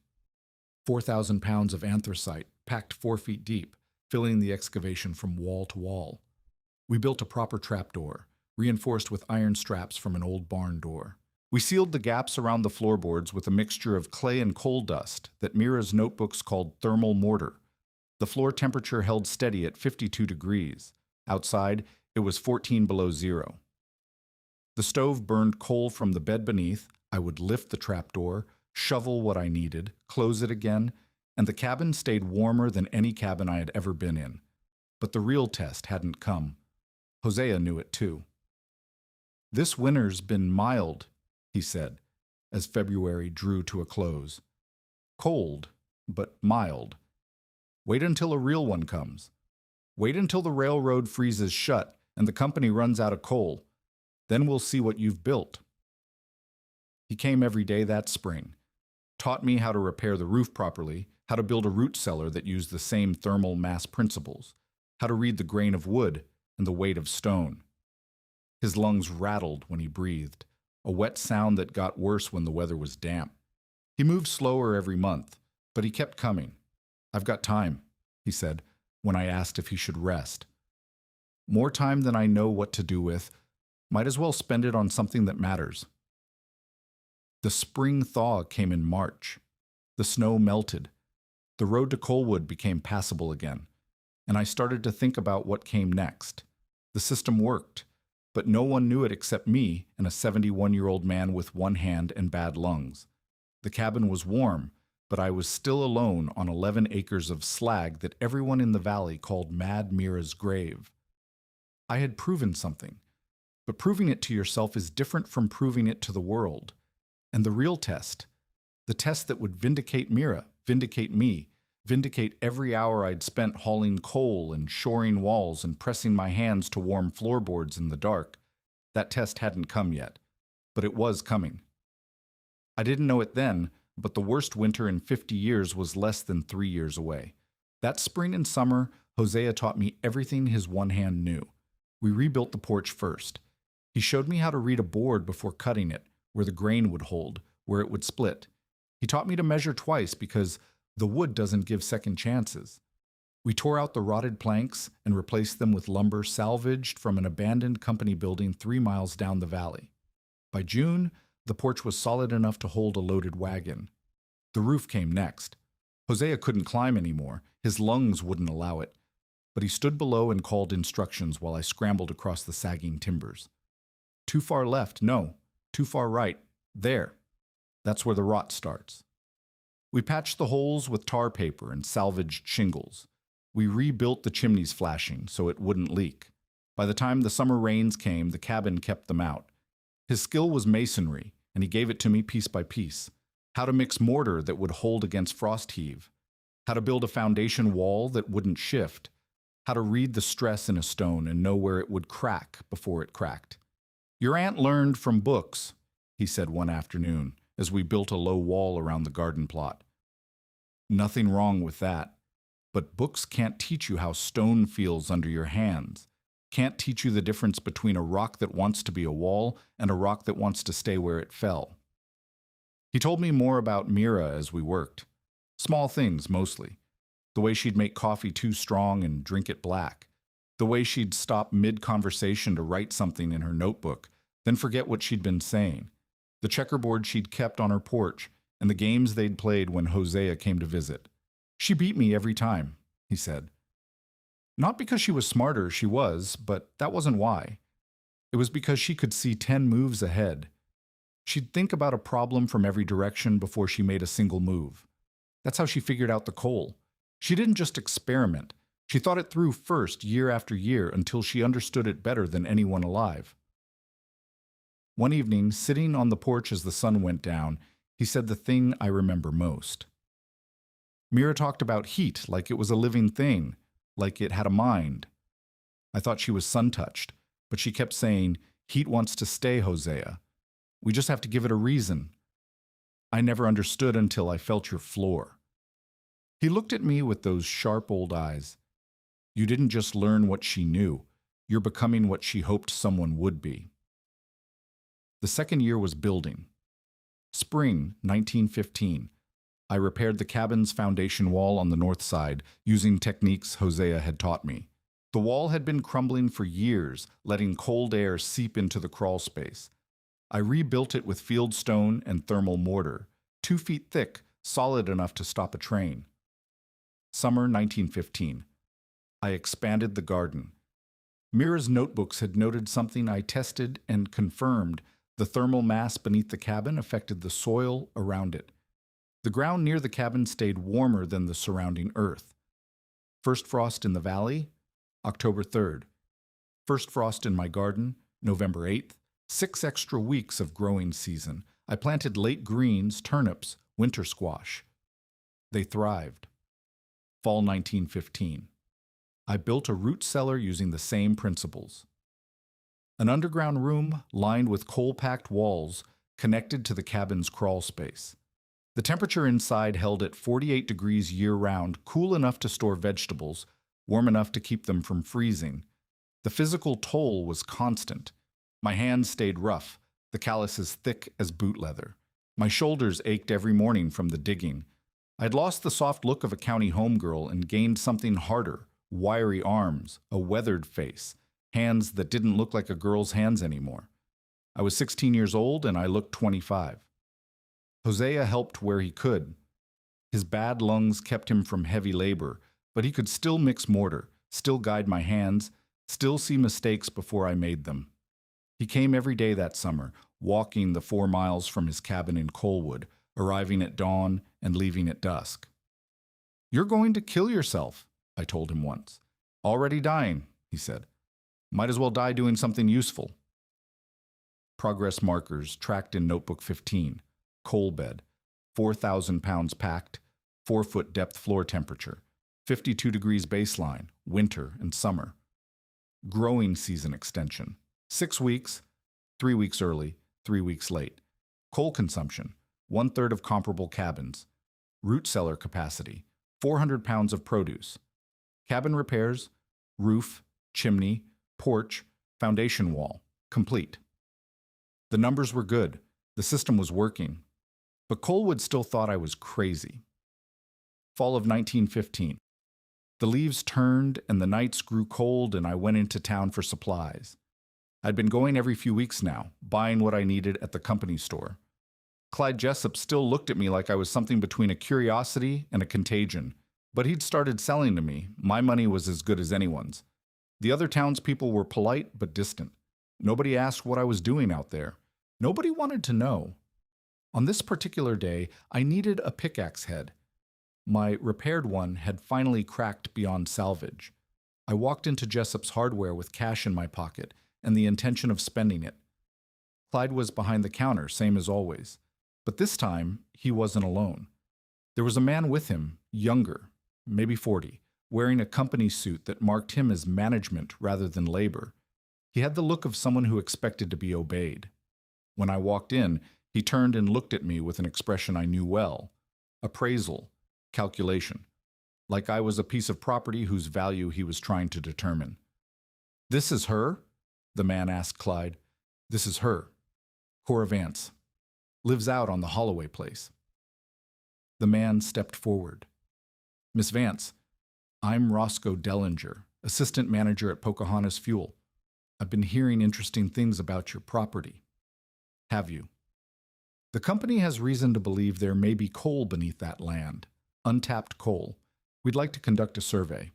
4,000 pounds of anthracite, packed 4 feet deep, filling the excavation from wall to wall. We built a proper trapdoor, reinforced with iron straps from an old barn door. We sealed the gaps around the floorboards with a mixture of clay and coal dust that Mira's notebooks called thermal mortar. The floor temperature held steady at 52 degrees. Outside, it was 14 below zero. The stove burned coal from the bed beneath. I would lift the trapdoor, shovel what I needed, close it again, and the cabin stayed warmer than any cabin I had ever been in. But the real test hadn't come. Hosea knew it too. This winter's been mild, he said, as February drew to a close. Cold, but mild. Wait until a real one comes. Wait until the railroad freezes shut and the company runs out of coal. Then we'll see what you've built. He came every day that spring, taught me how to repair the roof properly, how to build a root cellar that used the same thermal mass principles, how to read the grain of wood and the weight of stone. His lungs rattled when he breathed, a wet sound that got worse when the weather was damp. He moved slower every month, But he kept coming. "I've got time," he said, when I asked if he should rest. "More time than I know what to do with. Might as well spend it on something that matters." The spring thaw came in March. The snow melted. The road to Colwood became passable again, and I started to think about what came next. The system worked, but no one knew it except me and a 71-year-old man with one hand and bad lungs. The cabin was warm, but I was still alone on 11 acres of slag that everyone in the valley called Mad Mira's grave. I had proven something, but proving it to yourself is different from proving it to the world. And the real test, the test that would vindicate Mira, vindicate me, vindicate every hour I'd spent hauling coal and shoring walls and pressing my hands to warm floorboards in the dark, that test hadn't come yet, but it was coming. I didn't know it then, but the worst winter in 50 years was less than 3 years away. That spring and summer, Hosea taught me everything his one hand knew. We rebuilt the porch first. He showed me how to read a board before cutting it, where the grain would hold, where it would split. He taught me to measure twice because the wood doesn't give second chances. We tore out the rotted planks and replaced them with lumber salvaged from an abandoned company building 3 miles down the valley. By June, the porch was solid enough to hold a loaded wagon. The roof came next. Hosea couldn't climb anymore. His lungs wouldn't allow it. But he stood below and called instructions while I scrambled across the sagging timbers. "Too far left, no. Too far right, there." That's where the rot starts. We patched the holes with tar paper and salvaged shingles. We rebuilt the chimneys flashing so it wouldn't leak. By the time the summer rains came, the cabin kept them out. His skill was masonry, and he gave it to me piece by piece. How to mix mortar that would hold against frost heave. How to build a foundation wall that wouldn't shift. How to read the stress in a stone and know where it would crack before it cracked. "Your aunt learned from books," he said one afternoon, as we built a low wall around the garden plot. Nothing wrong with that. But books can't teach you how stone feels under your hands. Can't teach you the difference between a rock that wants to be a wall and a rock that wants to stay where it fell. He told me more about Mira as we worked. Small things, mostly. The way she'd make coffee too strong and drink it black. The way she'd stop mid-conversation to write something in her notebook, then forget what she'd been saying. The checkerboard she'd kept on her porch, and the games they'd played when Hosea came to visit. "She beat me every time," he said. Not because she was smarter, she was, but that wasn't why. It was because she could see 10 moves ahead. She'd think about a problem from every direction before she made a single move. That's how she figured out the coal. She didn't just experiment. She thought it through first, year after year, until she understood it better than anyone alive. One evening, sitting on the porch as the sun went down, he said the thing I remember most. Mira talked about heat like it was a living thing, like it had a mind. I thought she was sun-touched, but she kept saying, "Heat wants to stay, Hosea. We just have to give it a reason." I never understood until I felt your floor. He looked at me with those sharp old eyes. You didn't just learn what she knew. You're becoming what she hoped someone would be. The second year was building. Spring 1915. I repaired the cabin's foundation wall on the north side using techniques Hosea had taught me. The wall had been crumbling for years, letting cold air seep into the crawl space. I rebuilt it with field stone and thermal mortar, 2 feet thick, solid enough to stop a train. Summer 1915. I expanded the garden. Mira's notebooks had noted something I tested and confirmed. The thermal mass beneath the cabin affected the soil around it. The ground near the cabin stayed warmer than the surrounding earth. First frost in the valley, October 3rd. First frost in my garden, November 8th. 6 extra weeks of growing season. I planted late greens, turnips, winter squash. They thrived. Fall 1915. I built a root cellar using the same principles. An underground room lined with coal-packed walls connected to the cabin's crawl space. The temperature inside held at 48 degrees year-round, cool enough to store vegetables, warm enough to keep them from freezing. The physical toll was constant. My hands stayed rough, the calluses thick as boot leather. My shoulders ached every morning from the digging. I'd lost the soft look of a county homegirl and gained something harder, wiry arms, a weathered face, hands that didn't look like a girl's hands anymore. I was 16 years old and I looked 25. Hosea helped where he could. His bad lungs kept him from heavy labor, but he could still mix mortar, still guide my hands, still see mistakes before I made them. He came every day that summer, walking the 4 miles from his cabin in Colwood, arriving at dawn and leaving at dusk. "You're going to kill yourself," I told him once. "Already dying," he said. "Might as well die doing something useful." Progress markers tracked in Notebook 15. Coal bed, 4,000 pounds packed, 4-foot depth floor temperature, 52 degrees baseline, winter and summer. Growing season extension, 6 weeks, 3 weeks early, 3 weeks late. Coal consumption, 1/3 of comparable cabins. Root cellar capacity, 400 pounds of produce. Cabin repairs, roof, chimney, porch, foundation wall, complete. The numbers were good. The system was working. But Colwood still thought I was crazy. Fall of 1915. The leaves turned and the nights grew cold and I went into town for supplies. I'd been going every few weeks now, buying what I needed at the company store. Clyde Jessup still looked at me like I was something between a curiosity and a contagion, but he'd started selling to me. My money was as good as anyone's. The other townspeople were polite but distant. Nobody asked what I was doing out there. Nobody wanted to know. On this particular day, I needed a pickaxe head. My repaired one had finally cracked beyond salvage. I walked into Jessup's Hardware with cash in my pocket and the intention of spending it. Clyde was behind the counter, same as always. But this time, he wasn't alone. There was a man with him, younger, maybe 40, wearing a company suit that marked him as management rather than labor. He had the look of someone who expected to be obeyed. When I walked in, he turned and looked at me with an expression I knew well. Appraisal, calculation. Like I was a piece of property whose value he was trying to determine. "This is her?" the man asked Clyde. "This is her. Cora Vance. Lives out on the Holloway place." The man stepped forward. "Miss Vance, I'm Roscoe Dellinger, assistant manager at Pocahontas Fuel. I've been hearing interesting things about your property." "Have you?" "The company has reason to believe there may be coal beneath that land, untapped coal. We'd like to conduct a survey."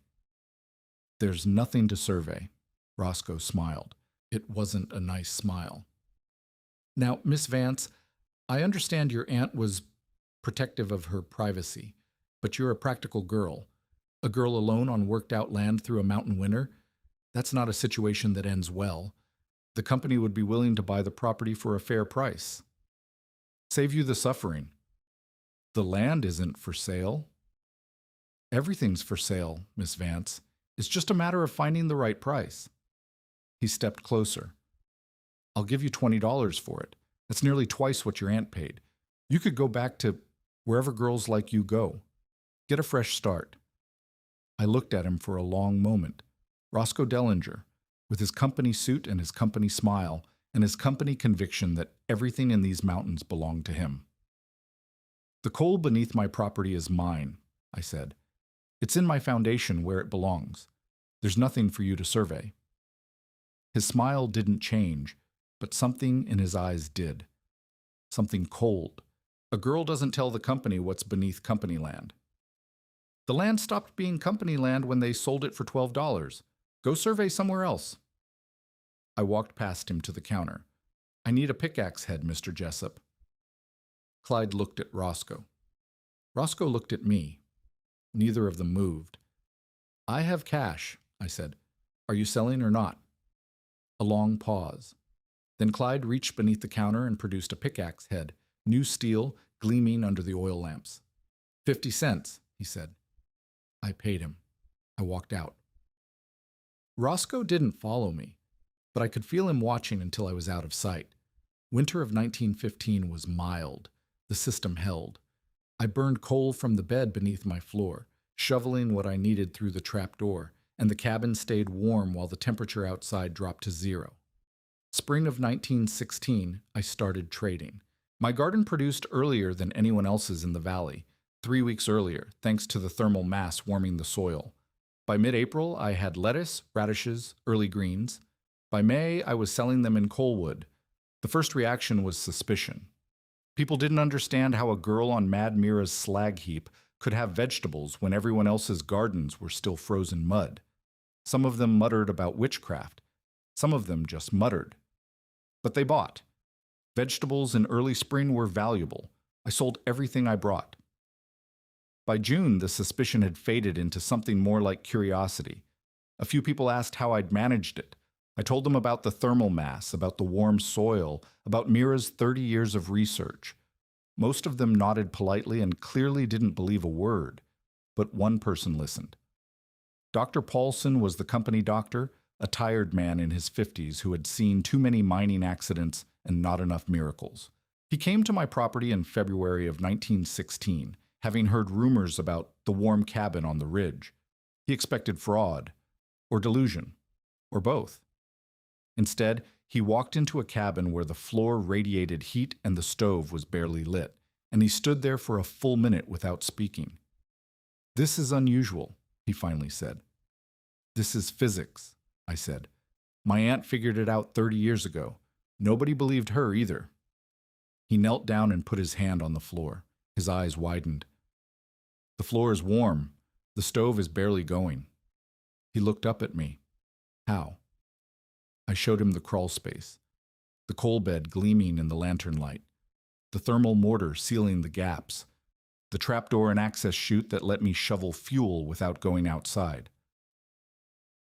"There's nothing to survey." Roscoe smiled. It wasn't a nice smile. "Now, Miss Vance, I understand your aunt was protective of her privacy, but you're a practical girl. A girl alone on worked-out land through a mountain winter? That's not a situation that ends well. The company would be willing to buy the property for a fair price. Save you the suffering. The land isn't for sale." "Everything's for sale, Miss Vance. It's just a matter of finding the right price." He stepped closer. "I'll give you $20 for it. That's nearly twice what your aunt paid. You could go back to wherever girls like you go. Get a fresh start." I looked at him for a long moment. Roscoe Dellinger, with his company suit and his company smile, and his company conviction that everything in these mountains belonged to him. "The coal beneath my property is mine," I said. "It's in my foundation where it belongs. There's nothing for you to survey." His smile didn't change, but something in his eyes did. Something cold. A girl doesn't tell the company what's beneath company land. "The land stopped being company land when they sold it for $12. Go survey somewhere else." I walked past him to the counter. "I need a pickaxe head, Mr. Jessup." Clyde looked at Roscoe. Roscoe looked at me. Neither of them moved. "I have cash," I said. "Are you selling or not?" A long pause. Then Clyde reached beneath the counter and produced a pickaxe head, new steel, gleaming under the oil lamps. 50 cents, he said. I paid him. I walked out. Roscoe didn't follow me, but I could feel him watching until I was out of sight. Winter of 1915 was mild. The system held. I burned coal from the bed beneath my floor, shoveling what I needed through the trap door, and the cabin stayed warm while the temperature outside dropped to 0. Spring of 1916, I started trading. My garden produced earlier than anyone else's in the valley. 3 weeks earlier, thanks to the thermal mass warming the soil. By mid-April, I had lettuce, radishes, early greens. By May, I was selling them in Coalwood. The first reaction was suspicion. People didn't understand how a girl on Mad Mira's slag heap could have vegetables when everyone else's gardens were still frozen mud. Some of them muttered about witchcraft. Some of them just muttered. But they bought. Vegetables in early spring were valuable. I sold everything I brought. By June, the suspicion had faded into something more like curiosity. A few people asked how I'd managed it. I told them about the thermal mass, about the warm soil, about Mira's 30 years of research. Most of them nodded politely and clearly didn't believe a word, but one person listened. Dr. Paulson was the company doctor, a tired man in his 50s who had seen too many mining accidents and not enough miracles. He came to my property in February of 1916, having heard rumors about the warm cabin on the ridge. He expected fraud, or delusion, or both. Instead, he walked into a cabin where the floor radiated heat and the stove was barely lit, and he stood there for a full minute without speaking. "This is unusual," he finally said. "This is physics," I said. "My aunt figured it out 30 years ago. Nobody believed her either." He knelt down and put his hand on the floor. His eyes widened. "The floor is warm. The stove is barely going." He looked up at me. "How?" I showed him the crawl space, the coal bed gleaming in the lantern light, the thermal mortar sealing the gaps, the trapdoor and access chute that let me shovel fuel without going outside.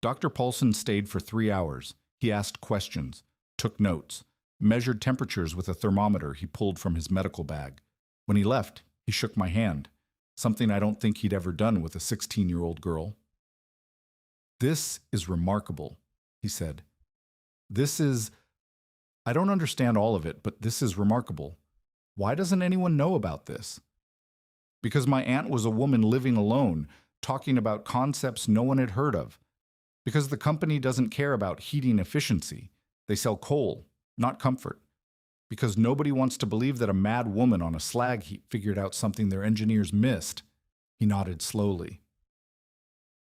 Dr. Paulson stayed for 3 hours. He asked questions, took notes, measured temperatures with a thermometer he pulled from his medical bag. When he left, he shook my hand, something I don't think he'd ever done with a 16-year-old girl. "This is remarkable," he said. I don't understand all of it, but this is remarkable. Why doesn't anyone know about this?" "Because my aunt was a woman living alone, talking about concepts no one had heard of. Because the company doesn't care about heating efficiency. They sell coal, not comfort. Because nobody wants to believe that a mad woman on a slag heap figured out something their engineers missed." He nodded slowly.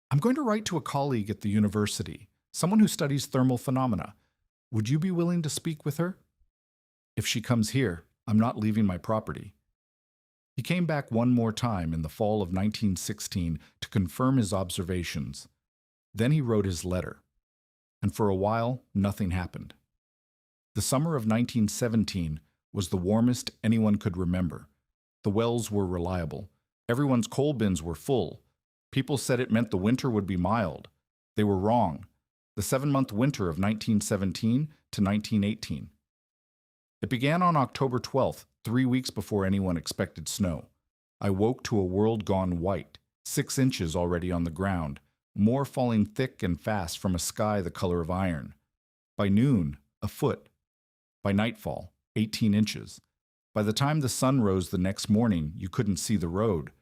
"I'm going to write to a colleague at the university, someone who studies thermal phenomena. Would you be willing to speak with her? If she comes here, I'm not leaving my property." He came back one more time in the fall of 1916 to confirm his observations. Then he wrote his letter. And for a while, nothing happened. The summer of 1917 was the warmest anyone could remember. The wells were reliable. Everyone's coal bins were full. People said it meant the winter would be mild. They were wrong. The 7-month winter of 1917 to 1918. It began on October 12th, 3 weeks before anyone expected snow. I woke to a world gone white, 6 inches already on the ground, more falling thick and fast from a sky the color of iron. By noon, a foot. By nightfall, 18 inches. By the time the sun rose the next morning, you couldn't see the road.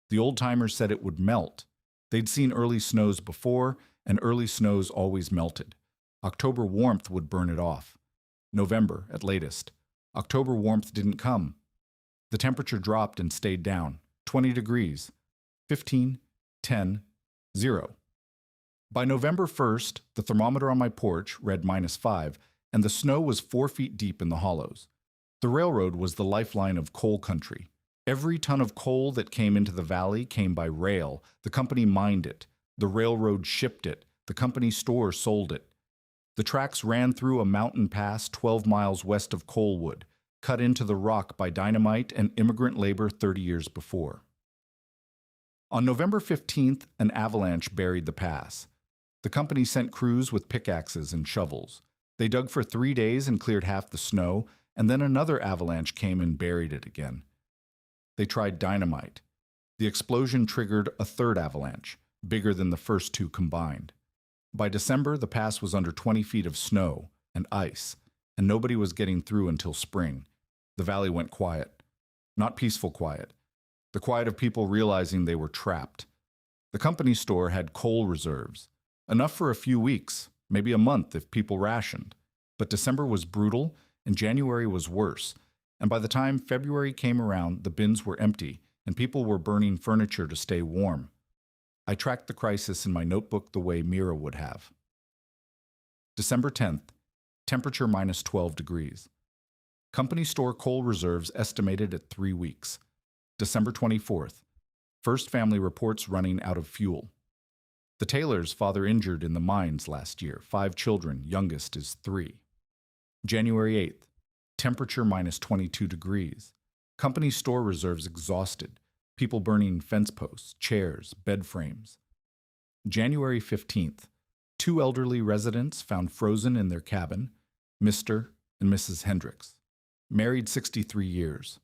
The old-timers said it would melt. They'd seen early snows before, and early snows always melted. October warmth would burn it off. November, at latest. October warmth didn't come. The temperature dropped and stayed down. 20 degrees. 15, 10, 0. By November 1st, the thermometer on my porch read -5, and the snow was 4 feet deep in the hollows. The railroad was the lifeline of coal country. Every ton of coal that came into the valley came by rail. The company mined it. The railroad shipped it. The company store sold it. The tracks ran through a mountain pass 12 miles west of Coalwood, cut into the rock by dynamite and immigrant labor 30 years before. On November 15th, an avalanche buried the pass. The company sent crews with pickaxes and shovels. They dug for 3 days and cleared half the snow, and then another avalanche came and buried it again. They tried dynamite. The explosion triggered a third avalanche, bigger than the first 2 combined. By December, the pass was under 20 feet of snow and ice, and nobody was getting through until spring. The valley went quiet. Not peaceful quiet. The quiet of people realizing they were trapped. The company store had coal reserves. Enough for a few weeks, maybe a month if people rationed. But December was brutal, and January was worse. And by the time February came around, the bins were empty, and people were burning furniture to stay warm. I tracked the crisis in my notebook the way Mira would have. December 10th, temperature minus 12 degrees. Company store coal reserves estimated at 3 weeks. December 24th, first family reports running out of fuel. The Taylors' father injured in the mines last year, 5 children, youngest is 3. January 8th, temperature minus 22 degrees. Company store reserves exhausted, people burning fence posts, chairs, bed frames. January 15th, 2 elderly residents found frozen in their cabin, Mr. and Mrs. Hendricks. Married 63 years.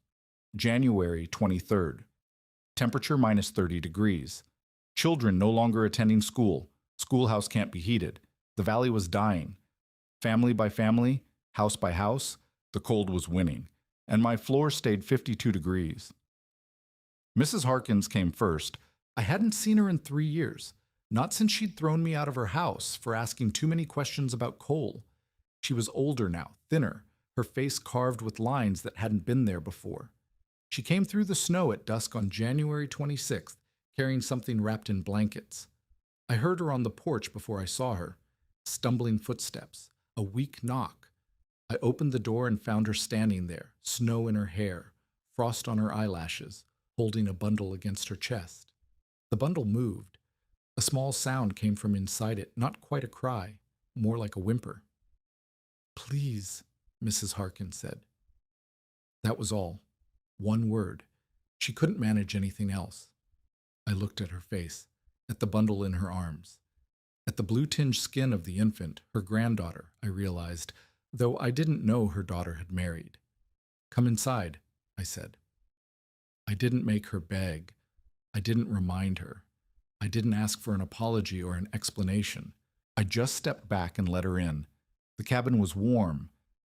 January 23rd, temperature minus 30 degrees. Children no longer attending school. Schoolhouse can't be heated. The valley was dying. Family by family, house by house, the cold was winning. And my floor stayed 52 degrees. Mrs. Harkins came first. I hadn't seen her in 3 years. Not since she'd thrown me out of her house for asking too many questions about coal. She was older now, thinner, her face carved with lines that hadn't been there before. She came through the snow at dusk on January 26th, carrying something wrapped in blankets. I heard her on the porch before I saw her. Stumbling footsteps, a weak knock. I opened the door and found her standing there, snow in her hair, frost on her eyelashes, holding a bundle against her chest. The bundle moved. A small sound came from inside it, not quite a cry, more like a whimper. "Please," Mrs. Harkins said. That was all. One word. She couldn't manage anything else. I looked at her face, at the bundle in her arms, at the blue-tinged skin of the infant, her granddaughter, I realized, though I didn't know her daughter had married. "Come inside," I said. I didn't make her beg. I didn't remind her. I didn't ask for an apology or an explanation. I just stepped back and let her in. The cabin was warm,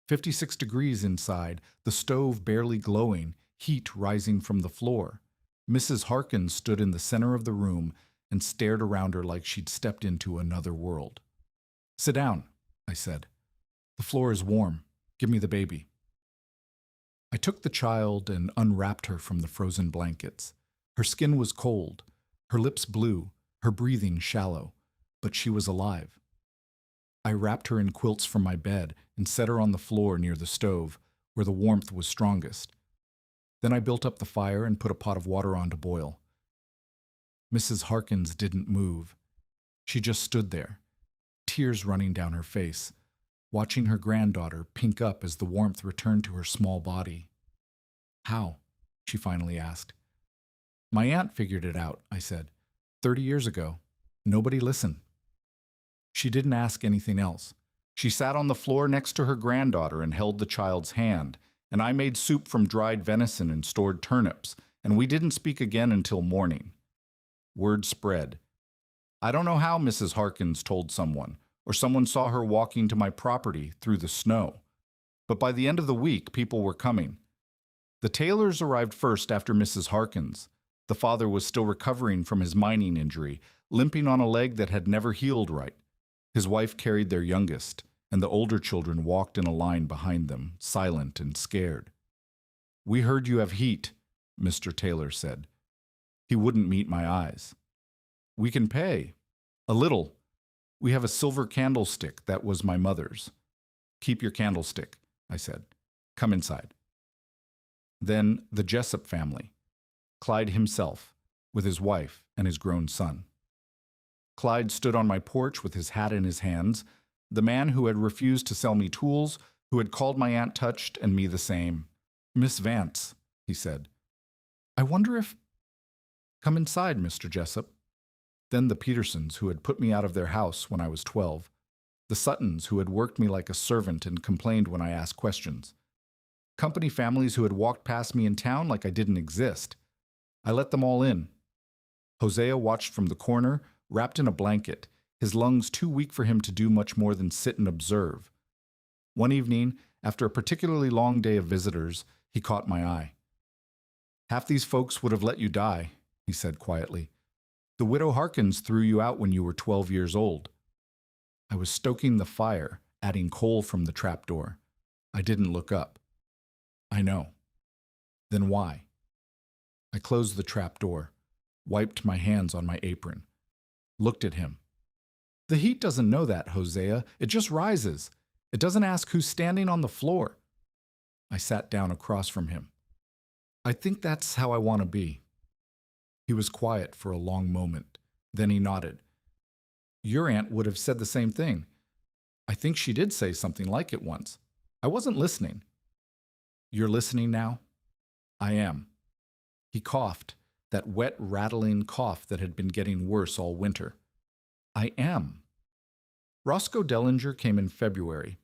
56 degrees inside, the stove barely glowing, heat rising from the floor. Mrs. Harkins stood in the center of the room and stared around her like she'd stepped into another world. "Sit down," I said. "The floor is warm. Give me the baby." I took the child and unwrapped her from the frozen blankets. Her skin was cold, her lips blue, her breathing shallow, but she was alive. I wrapped her in quilts from my bed and set her on the floor near the stove, where the warmth was strongest. Then I built up the fire and put a pot of water on to boil. Mrs. Harkins didn't move. She just stood there, tears running down her face, watching her granddaughter pink up as the warmth returned to her small body. "How?" she finally asked. "My aunt figured it out," I said. 30 years ago. Nobody listened." She didn't ask anything else. She sat on the floor next to her granddaughter and held the child's hand, and I made soup from dried venison and stored turnips, and we didn't speak again until morning. Word spread. I don't know how Mrs. Harkins told someone, or someone saw her walking to my property through the snow. But by the end of the week, people were coming. The Taylors arrived first after Mrs. Harkins. The father was still recovering from his mining injury, limping on a leg that had never healed right. His wife carried their youngest, and the older children walked in a line behind them, silent and scared. "We heard you have heat," Mr. Taylor said. He wouldn't meet my eyes. "We can pay. A little. We have a silver candlestick that was my mother's." "Keep your candlestick," I said. "Come inside." Then the Jessup family. Clyde himself, with his wife and his grown son. Clyde stood on my porch with his hat in his hands, the man who had refused to sell me tools, who had called my aunt touched and me the same. "Miss Vance," he said. "I wonder if—" "Come inside, Mr. Jessup." Then the Petersons, who had put me out of their house when I was 12. The Suttons, who had worked me like a servant and complained when I asked questions. Company families who had walked past me in town like I didn't exist. I let them all in. Hosea watched from the corner, wrapped in a blanket, his lungs too weak for him to do much more than sit and observe. One evening, after a particularly long day of visitors, he caught my eye. "Half these folks would have let you die," he said quietly. "The widow Harkins threw you out when you were 12 years old." I was stoking the fire, adding coal from the trapdoor. I didn't look up. "I know." "Then why?" I closed the trap door, wiped my hands on my apron, looked at him. The heat doesn't know that, Hosea. It just rises. It doesn't ask who's standing on the floor. I sat down across from him. I think that's how I want to be. He was quiet for a long moment. Then he nodded. Your aunt would have said the same thing. I think she did say something like it once. I wasn't listening. You're listening now? I am. He coughed, that wet, rattling cough that had been getting worse all winter. I am. Roscoe Dellinger came in February.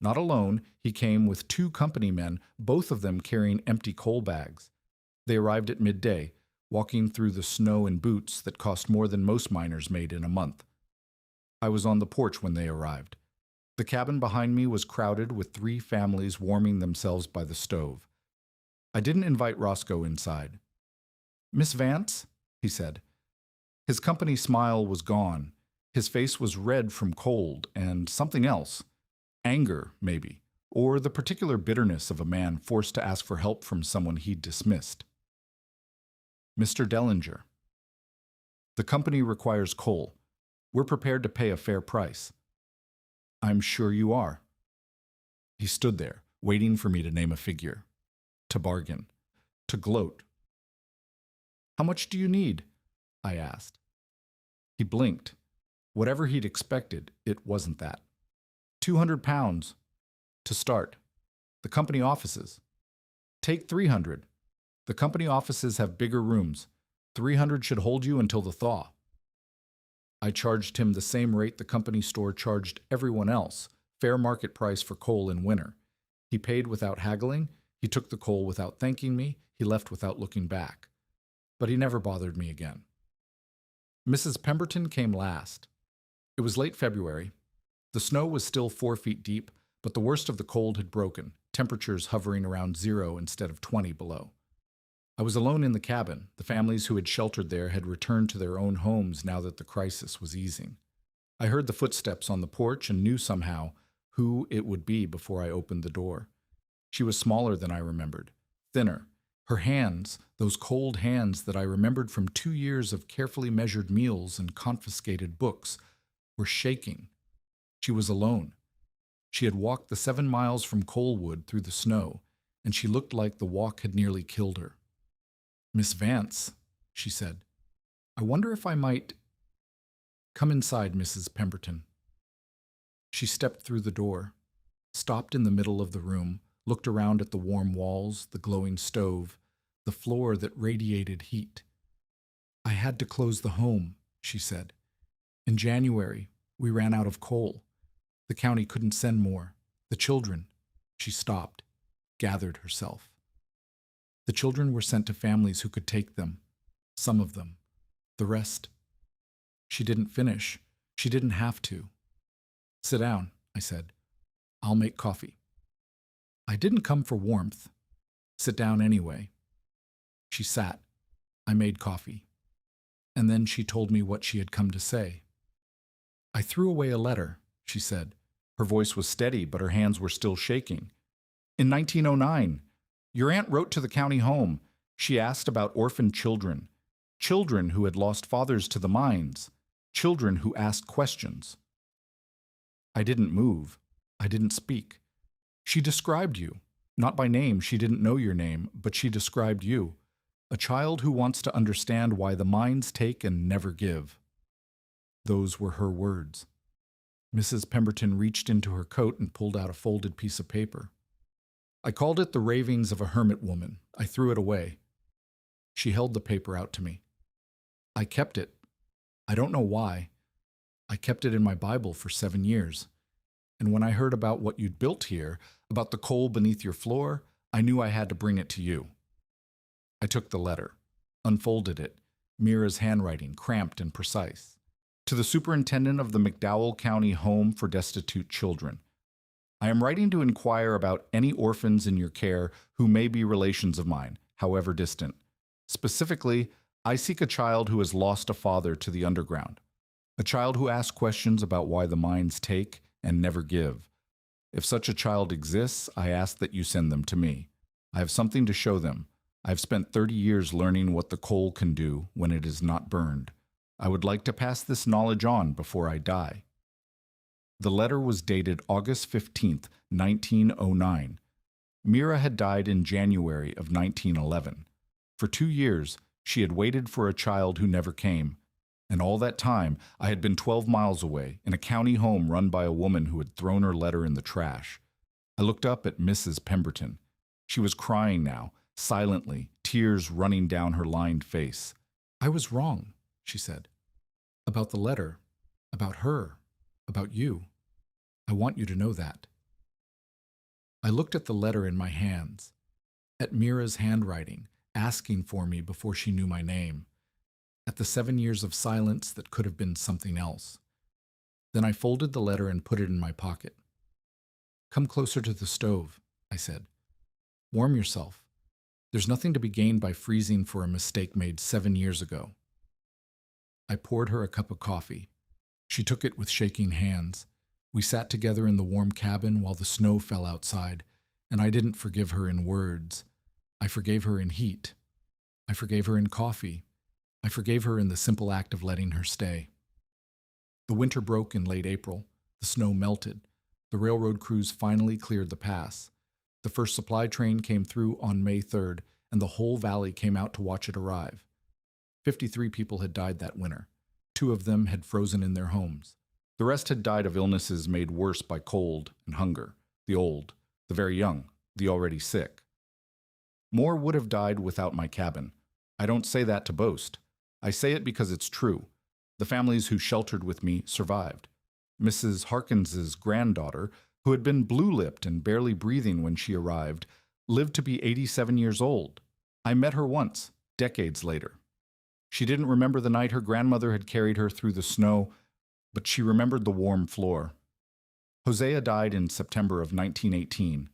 Not alone, he came with 2 company men, both of them carrying empty coal bags. They arrived at midday, walking through the snow in boots that cost more than most miners made in a month. I was on the porch when they arrived. The cabin behind me was crowded with 3 families warming themselves by the stove. I didn't invite Roscoe inside. Miss Vance, he said. His company smile was gone. His face was red from cold and something else. Anger, maybe, or the particular bitterness of a man forced to ask for help from someone he'd dismissed. Mr. Dellinger. The company requires coal. We're prepared to pay a fair price. I'm sure you are. He stood there, waiting for me to name a figure, to bargain, to gloat. How much do you need? I asked. He blinked. Whatever he'd expected, it wasn't that. 200 pounds. To start. The company offices. Take 300. The company offices have bigger rooms. 300 should hold you until the thaw. I charged him the same rate the company store charged everyone else, fair market price for coal in winter. He paid without haggling. He took the coal without thanking me. He left without looking back. But he never bothered me again. Mrs. Pemberton came last. It was late February. The snow was still 4 feet deep, but the worst of the cold had broken, temperatures hovering around 0 instead of 20 below. I was alone in the cabin. The families who had sheltered there had returned to their own homes now that the crisis was easing. I heard the footsteps on the porch and knew somehow who it would be before I opened the door. She was smaller than I remembered, thinner. Her hands, those cold hands that I remembered from 2 years of carefully measured meals and confiscated books, were shaking. She was alone. She had walked the 7 miles from Coalwood through the snow, and she looked like the walk had nearly killed her. Miss Vance, she said, I wonder if I might... Come inside, Mrs. Pemberton. She stepped through the door, stopped in the middle of the room, looked around at the warm walls, the glowing stove, the floor that radiated heat. I had to close the home, she said. In January, we ran out of coal. The county couldn't send more. The children, she stopped, gathered herself. The children were sent to families who could take them, some of them, the rest. She didn't finish. She didn't have to. Sit down, I said. I'll make coffee. I didn't come for warmth. Sit down anyway. She sat. I made coffee. And then she told me what she had come to say. I threw away a letter, she said. Her voice was steady, but her hands were still shaking. In 1909, your aunt wrote to the county home. She asked about orphaned children, children who had lost fathers to the mines, children who asked questions. I didn't move. I didn't speak. She described you. Not by name, she didn't know your name, but she described you. A child who wants to understand why the mines take and never give. Those were her words. Mrs. Pemberton reached into her coat and pulled out a folded piece of paper. I called it The Ravings of a Hermit Woman. I threw it away. She held the paper out to me. I kept it. I don't know why. I kept it in my Bible for 7 years. And when I heard about what you'd built here, about the coal beneath your floor, I knew I had to bring it to you. I took the letter, unfolded it, Mira's handwriting, cramped and precise. To the superintendent of the McDowell County Home for Destitute Children. I am writing to inquire about any orphans in your care who may be relations of mine, however distant. Specifically, I seek a child who has lost a father to the underground, a child who asks questions about why the mines take and never give. If such a child exists, I ask that you send them to me. I have something to show them, I've spent 30 years learning what the coal can do when it is not burned. I would like to pass this knowledge on before I die. The letter was dated August 15th, 1909. Mira had died in January of 1911. For 2 years, she had waited for a child who never came. And all that time, I had been 12 miles away, in a county home run by a woman who had thrown her letter in the trash. I looked up at Mrs. Pemberton. She was crying now, silently, tears running down her lined face. "I was wrong," she said. "About the letter, about her, about you. I want you to know that." I looked at the letter in my hands, at Mira's handwriting, asking for me before she knew my name, at the 7 years of silence that could have been something else. Then I folded the letter and put it in my pocket. "Come closer to the stove," I said. "Warm yourself. There's nothing to be gained by freezing for a mistake made 7 years ago." I poured her a cup of coffee. She took it with shaking hands. We sat together in the warm cabin while the snow fell outside, and I didn't forgive her in words. I forgave her in heat. I forgave her in coffee. I forgave her in the simple act of letting her stay. The winter broke in late April. The snow melted. The railroad crews finally cleared the pass. The first supply train came through on May 3rd, and the whole valley came out to watch it arrive. 53 people had died that winter. 2 of them had frozen in their homes. The rest had died of illnesses made worse by cold and hunger, the old, the very young, the already sick. More would have died without my cabin. I don't say that to boast. I say it because it's true. The families who sheltered with me survived. Mrs. Harkins's granddaughter, who had been blue-lipped and barely breathing when she arrived, lived to be 87 years old. I met her once, decades later. She didn't remember the night her grandmother had carried her through the snow, but she remembered the warm floor. Hosea died in September of 1918.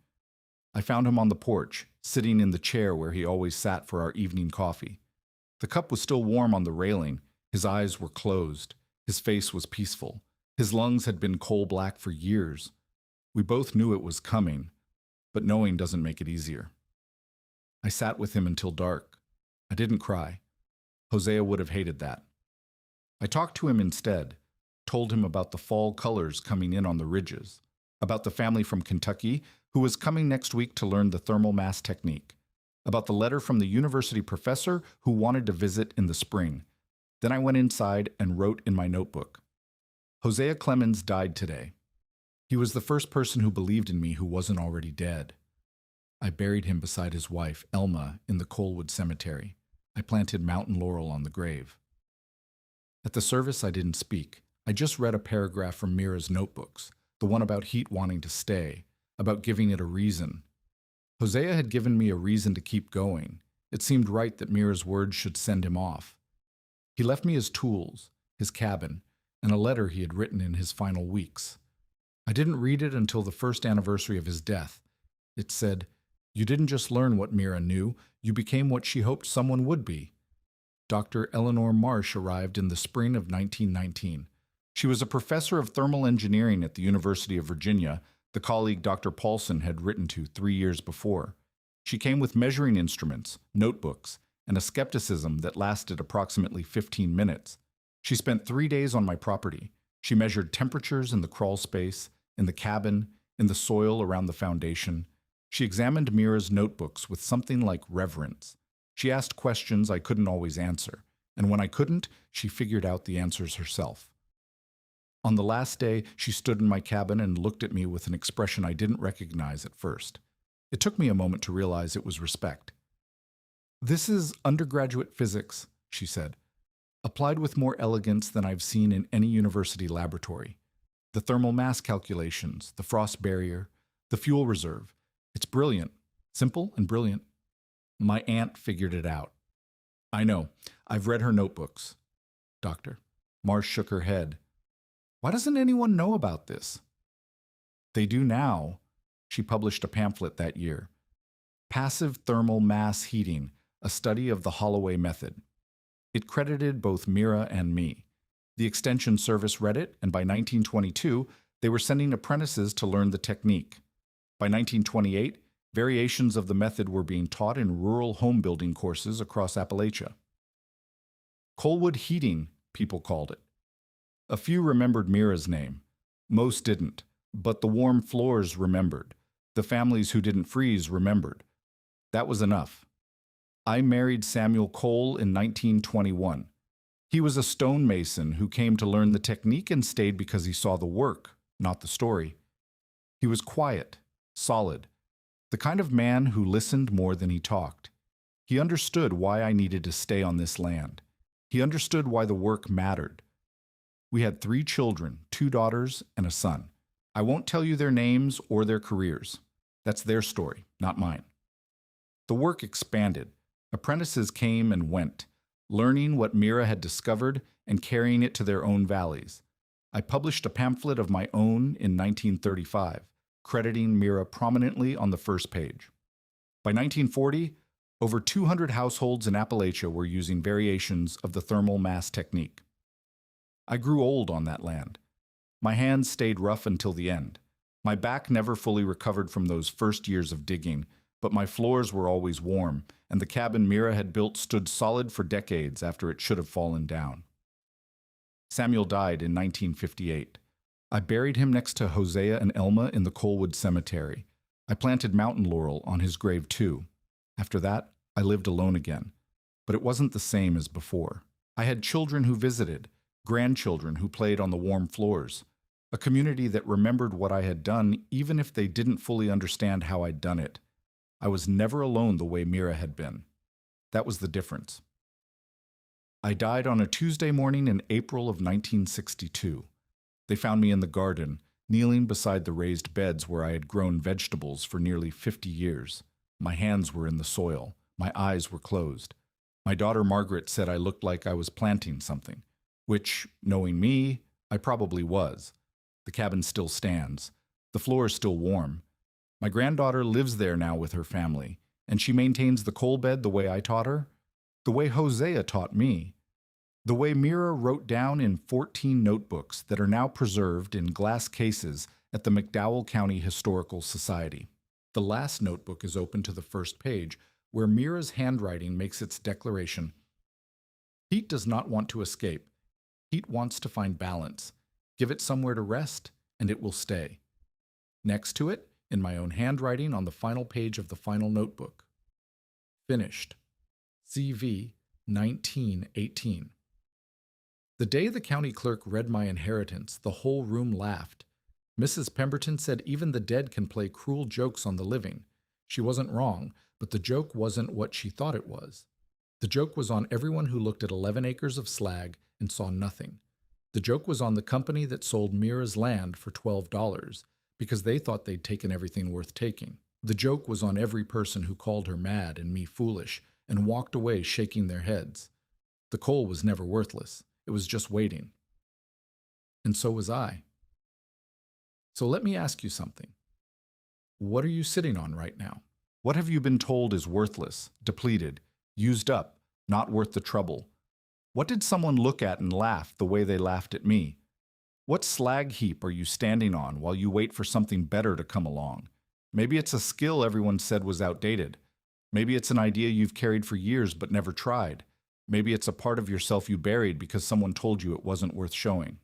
I found him on the porch, sitting in the chair where he always sat for our evening coffee. The cup was still warm on the railing. His eyes were closed. His face was peaceful. His lungs had been coal-black for years. We both knew it was coming, but knowing doesn't make it easier. I sat with him until dark. I didn't cry. Hosea would have hated that. I talked to him instead, told him about the fall colors coming in on the ridges, about the family from Kentucky who was coming next week to learn the thermal mass technique, about the letter from the university professor who wanted to visit in the spring. Then I went inside and wrote in my notebook. Hosea Clemens died today. He was the first person who believed in me who wasn't already dead. I buried him beside his wife, Elma, in the Coalwood Cemetery. I planted mountain laurel on the grave. At the service, I didn't speak. I just read a paragraph from Mira's notebooks, the one about heat wanting to stay, about giving it a reason. Hosea had given me a reason to keep going. It seemed right that Mira's words should send him off. He left me his tools, his cabin, and a letter he had written in his final weeks. I didn't read it until the first anniversary of his death. It said, "You didn't just learn what Mira knew, you became what she hoped someone would be." Dr. Eleanor Marsh arrived in the spring of 1919. She was a professor of thermal engineering at the University of Virginia, the colleague Dr. Paulson had written to 3 years before. She came with measuring instruments, notebooks, and a skepticism that lasted approximately 15 minutes. She spent 3 days on my property. She measured temperatures in the crawl space, in the cabin, in the soil around the foundation. She examined Mira's notebooks with something like reverence. She asked questions I couldn't always answer, and when I couldn't, she figured out the answers herself. On the last day, she stood in my cabin and looked at me with an expression I didn't recognize at first. It took me a moment to realize it was respect. "This is undergraduate physics," she said, "applied with more elegance than I've seen in any university laboratory. The thermal mass calculations, the frost barrier, the fuel reserve. It's brilliant, simple and brilliant." My aunt figured it out. "I know. I've read her notebooks." "Doctor." Marsh shook her head. "Why doesn't anyone know about this?" "They do now." She published a pamphlet that year. "Passive Thermal Mass Heating, a Study of the Holloway Method." It credited both Mira and me. The Extension Service read it, and by 1922, they were sending apprentices to learn the technique. By 1928, Variations of the method were being taught in rural home building courses across Appalachia. Coalwood heating, people called it. A few remembered Mira's name. Most didn't, but the warm floors remembered. The families who didn't freeze remembered. That was enough. I married Samuel Cole in 1921. He was a stonemason who came to learn the technique and stayed because he saw the work, not the story. He was quiet, solid, the kind of man who listened more than he talked. He understood why I needed to stay on this land. He understood why the work mattered. We had 3 children, 2 daughters and a son. I won't tell you their names or their careers. That's their story, not mine. The work expanded. Apprentices came and went, learning what Mira had discovered and carrying it to their own valleys. I published a pamphlet of my own in 1935, crediting Mira prominently on the first page. By 1940, over 200 households in Appalachia were using variations of the thermal mass technique. I grew old on that land. My hands stayed rough until the end. My back never fully recovered from those first years of digging, but my floors were always warm, and the cabin Mira had built stood solid for decades after it should have fallen down. Samuel died in 1958. I buried him next to Hosea and Elma in the Coalwood Cemetery. I planted mountain laurel on his grave too. After that, I lived alone again. But it wasn't the same as before. I had children who visited, grandchildren who played on the warm floors, a community that remembered what I had done even if they didn't fully understand how I'd done it. I was never alone the way Mira had been. That was the difference. I died on a Tuesday morning in April of 1962. They found me in the garden, kneeling beside the raised beds where I had grown vegetables for nearly 50 years. My hands were in the soil. My eyes were closed. My daughter Margaret said I looked like I was planting something, which, knowing me, I probably was. The cabin still stands. The floor is still warm. My granddaughter lives there now with her family, and she maintains the coal bed the way I taught her, the way Hosea taught me, the way Mira wrote down in 14 notebooks that are now preserved in glass cases at the McDowell County Historical Society. The last notebook is open to the first page, where Mira's handwriting makes its declaration. Heat does not want to escape. Heat wants to find balance. Give it somewhere to rest, and it will stay. Next to it, in my own handwriting on the final page of the final notebook. Finished. CV 1918. The day the county clerk read my inheritance, the whole room laughed. Mrs. Pemberton said even the dead can play cruel jokes on the living. She wasn't wrong, but the joke wasn't what she thought it was. The joke was on everyone who looked at 11 acres of slag and saw nothing. The joke was on the company that sold Mira's land for $12 because they thought they'd taken everything worth taking. The joke was on every person who called her mad and me foolish and walked away shaking their heads. The coal was never worthless. It was just waiting. And so was I. So let me ask you something. What are you sitting on right now? What have you been told is worthless, depleted, used up, not worth the trouble? What did someone look at and laugh the way they laughed at me? What slag heap are you standing on while you wait for something better to come along? Maybe it's a skill everyone said was outdated. Maybe it's an idea you've carried for years but never tried. Maybe it's a part of yourself you buried because someone told you it wasn't worth showing.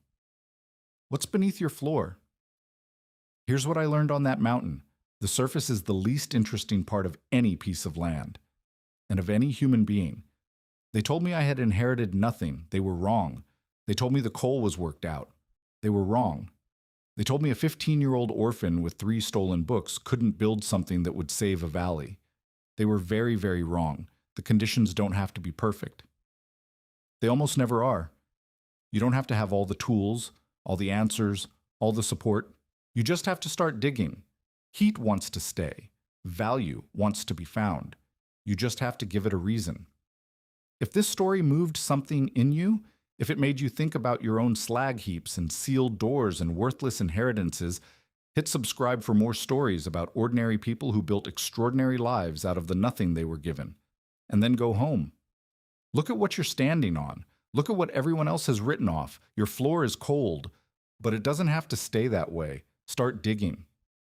What's beneath your floor? Here's what I learned on that mountain. The surface is the least interesting part of any piece of land, and of any human being. They told me I had inherited nothing. They were wrong. They told me the coal was worked out. They were wrong. They told me a 15-year-old orphan with 3 stolen books couldn't build something that would save a valley. They were very, very wrong. The conditions don't have to be perfect. They almost never are. You don't have to have all the tools, all the answers, all the support. You just have to start digging. Heat wants to stay. Value wants to be found. You just have to give it a reason. If this story moved something in you, if it made you think about your own slag heaps and sealed doors and worthless inheritances, hit subscribe for more stories about ordinary people who built extraordinary lives out of the nothing they were given. And then go home. Look at what you're standing on. Look at what everyone else has written off. Your floor is cold, but it doesn't have to stay that way. Start digging.